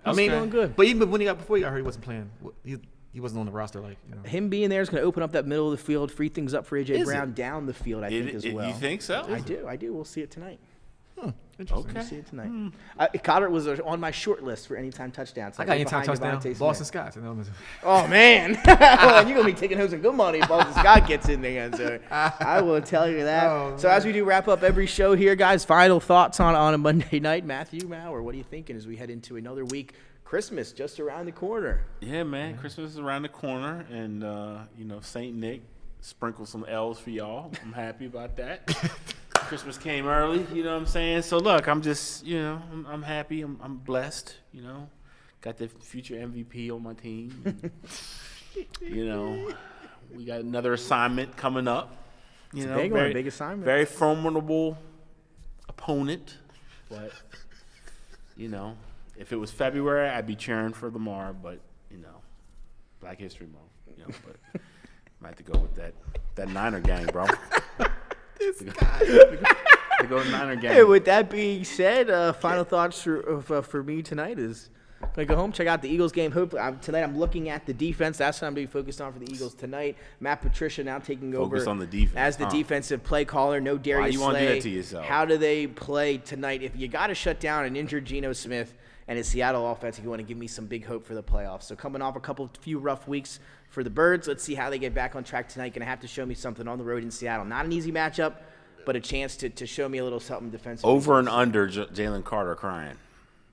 He's feeling good. But even when before he got hurt, he wasn't playing. He wasn't on the roster, like, you know. Him being there is going to open up that middle of the field, free things up for A.J. Is Brown it? down the field, I think, as well. You think so? I do. We'll see it tonight. Interesting. We'll see it tonight. Goddard was on my short list for anytime touchdowns. I got anytime behind touchdown. Devontae Boston Smith. Scott. You know, Oh, man. Well, you're going to be taking home some good money if Boston Scott gets in the end zone. I will tell you that. Oh, so as we do wrap up every show here, guys, final thoughts on a Monday night. Matthew Maurer, what are you thinking as we head into another week? Christmas just around the corner. Yeah, man. Christmas is around the corner, and you know, Saint Nick sprinkled some L's for y'all. I'm happy about that. Christmas came early, you know what I'm saying? So look, I'm just, you know, I'm happy. I'm blessed, you know. Got the future MVP on my team. You know, we got another assignment coming up. You know, big assignment. Very formidable opponent. But, you know, if it was February, I'd be cheering for Lamar. But, you know, Black History Month. You know, but might have to go with that Niner gang, bro. This guy. To go Niner gang. Hey, with that being said, final thoughts for me tonight is I go home, check out the Eagles game. Tonight I'm looking at the defense. That's what I'm going to be focused on for the Eagles tonight. Matt Patricia now taking over on the defense, as the defensive play caller. No Darius Slay. Why you want to do that to yourself? How do they play tonight? If you got to shut down an injured Geno Smith and his Seattle offense, if you want to give me some big hope for the playoffs. So coming off a few rough weeks for the Birds, let's see how they get back on track tonight. Going to have to show me something on the road in Seattle. Not an easy matchup, but a chance to show me a little something defensively. Over and under Jalen Carter crying.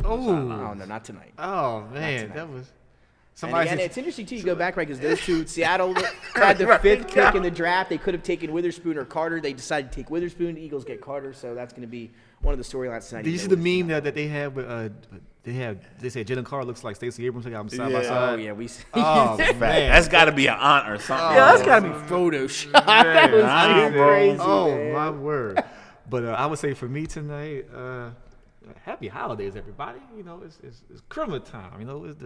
Oh, no, not tonight. Oh, man, tonight. that was – somebody. And it's interesting, too, you go back, right, because those two, Seattle had the fifth pick in the draft. They could have taken Witherspoon or Carter. They decided to take Witherspoon. The Eagles get Carter, so that's going to be one of the storylines tonight. Did you see the meme that they had with they say Jalen Carter looks like Stacey Abrams. They got him side by side. Oh, yeah, we see. Oh, man. That's got to be an aunt or something. Yeah, that's got to be Photoshop. That was crazy, Oh, man. my word. But I would say for me tonight, happy holidays, everybody. You know, it's Christmas time. You know, it's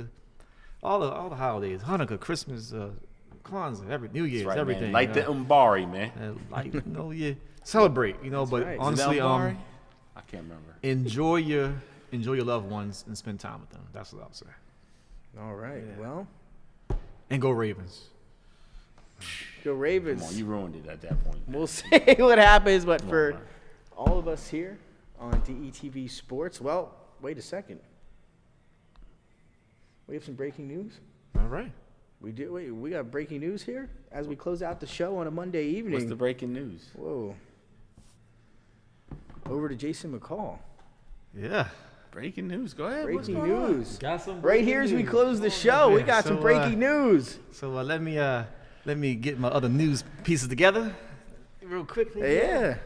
all the holidays, Hanukkah, Christmas, Kwanzaa, New Year's, right, everything. Man. Like the Umbari, man. Celebrate. You know, but right. honestly, I can't remember. enjoy your loved ones and spend time with them. That's what I would say. All right, well. And go Ravens. Go Ravens. Come on, you ruined it at that point. We'll see what happens, but for all of us here on DETV Sports, well, wait a second. We have some breaking news. All right. We do. Wait, we got breaking news here as we close out the show on a Monday evening. What's the breaking news? Whoa. Over to Jason McCall. Yeah. Breaking news. Go ahead. Breaking news. Got some Right here as we close the show, we got some breaking news. So let me get my other news pieces together real quickly. Yeah.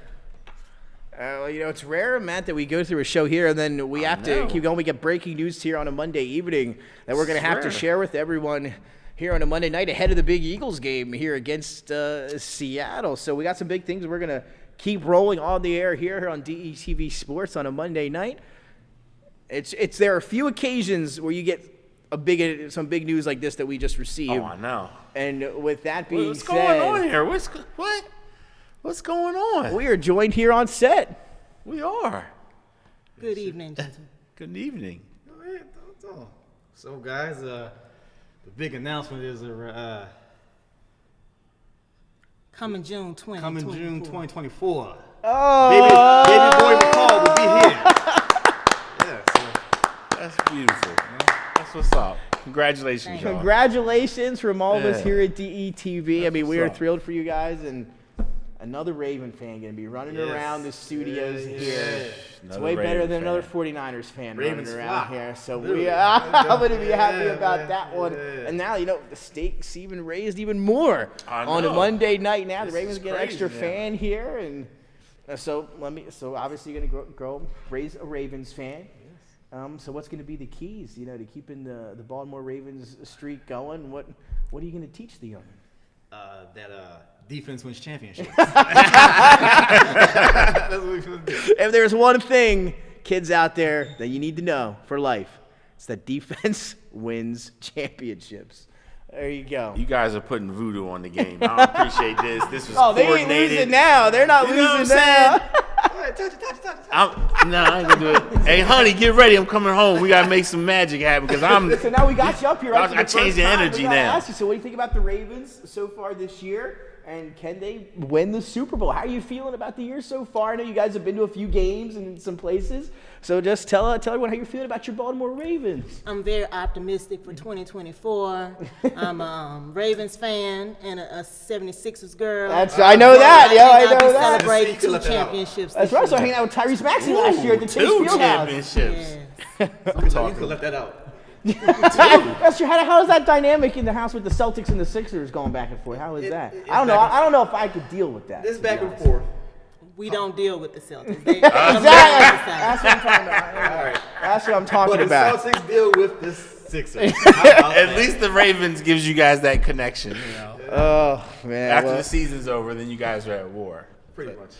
You know, it's rare, Matt, that we go through a show here and then we have to keep going. We get breaking news here on a Monday evening that we're going to have to share with everyone here on a Monday night ahead of the big Eagles game here against Seattle. So we got some big things we're going to keep rolling on the air here on DETV Sports on a Monday night. There are a few occasions where you get some big news like this that we just received. Oh, I know. And with that being What's said, going on here? What's going on? we are joined here on set. We are. Good evening, gentlemen. Good evening. So guys, the big announcement is Coming June 2024. coming June 2024. Oh, Baby boy McCall will be here. That's beautiful. That's what's up. Congratulations, y'all. Congratulations from all of us here at DETV. I mean, we are what's up. thrilled for you guys, and another Raven fan going to be running around the studios here. It's way better than another 49ers fan running around here. So I'm going to be happy about that one. And now, you know, the stakes even raised even more on a Monday night now. The Ravens get an extra fan here. And so obviously you're going to raise a Ravens fan. So what's going to be the keys, you know, to keeping the Baltimore Ravens streak going? What are you going to teach the young? Defense wins championships. If there's one thing, kids out there, that you need to know for life, it's that defense wins championships. There you go. You guys are putting voodoo on the game. I appreciate this. This was They coordinated. ain't losing now. They're not losing now. I ain't gonna do it. Hey, honey, get ready. I'm coming home. We gotta make some magic happen because So now we got you up here. Right, I changed the energy now. Ask you, so what do you think about the Ravens so far this year? And can they win the Super Bowl? How are you feeling about the year so far? I know you guys have been to a few games in some places. So just tell everyone how you're feeling about your Baltimore Ravens. I'm very optimistic for 2024. I'm a Ravens fan and a 76ers girl. I know that. Yeah, I know that. Celebrating 2 championships. That's right. So I hanging out with Tyrese Maxey last year at the Chase Fieldhouse. 2 championships. Yes. You can let that out. That's true. How is that dynamic in the house with the Celtics and the Sixers going back and forth? How is that? I don't know. I don't know if I could deal with that. This back and forth. We don't deal with the Celtics. Exactly. That's what I'm talking about. All right. That's what I'm talking about. But the Celtics deal with this Sixers. At least the Ravens gives you guys that connection. You know? Oh, man. After the season's over, then you guys are at war. Pretty much.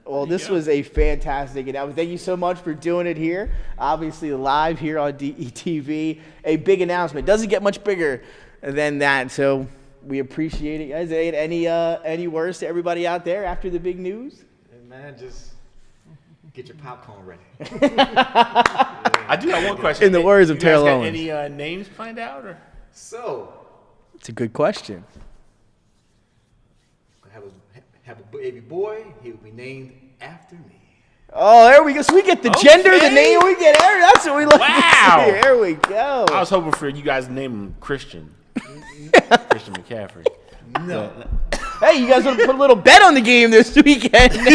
Well, this was a fantastic announcement. Thank you so much for doing it here. Obviously, live here on DETV. A big announcement. Doesn't get much bigger than that. So we appreciate it, guys. Any words to everybody out there after the big news? Hey, man, just get your popcorn ready. I do have one question. In the words of Terrell Owens. Any names planned out? Or? So, It's a good question. have a baby boy. He will be named after me. Oh, there we go. So we get the gender, the name, we get everything. That's what we like to see. There we go. I was hoping for you guys to name him Christian. Christian McCaffrey. No. Hey, you guys want to put a little bet on the game this weekend? There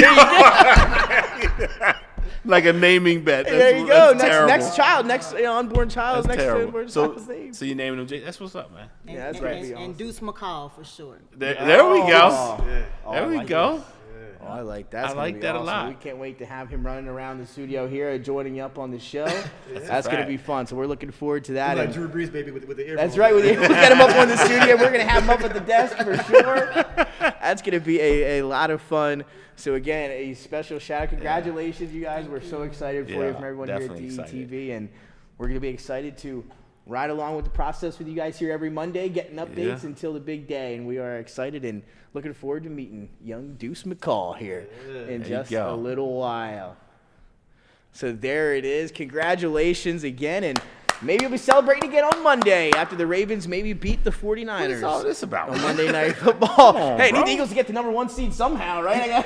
you go. Like a naming bet. There you go. That's Next unborn child's That's next terrible. unborn So, child's name. so you naming him Jay? That's what's up, man. And, that's and, right. and Deuce McCall for short. There we go. Oh, There we go. Oh, I like that. I like that a lot. We can't wait to have him running around the studio here and joining up on the show. That's going to be fun. So we're looking forward to that. Like Drew Brees, baby, with the earphones. That's right. We'll get him up on the studio. We're going to have him up at the desk for sure. That's going to be a lot of fun. So, again, a special shout out. Congratulations, you guys. We're so excited for you from everyone here at DETV. And we're going to be excited to ride along with the process with you guys here every Monday, getting updates until the big day. And we are excited and looking forward to meeting young Deuce McCall here in just a little while. So there it is. Congratulations again. And maybe we'll be celebrating again on Monday after the Ravens maybe beat the 49ers. What's all this about? On Monday Night Football. on, Need the Eagles to get the number 1 seed somehow, right?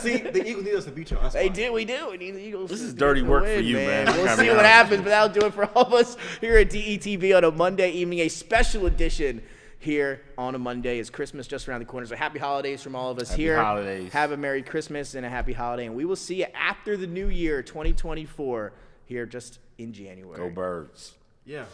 See, the Eagles need us to beat y'all. We do. We need the Eagles. This is dirty work for you, man. We'll see what happens, but that'll do it for all of us here at DETV on a Monday evening, a special edition here on a Monday. It's Christmas just around the corner. So happy holidays from all of us here. Happy holidays. Have a Merry Christmas and a happy holiday. And we will see you after the new year, 2024, here just in January. Go Birds. Yeah.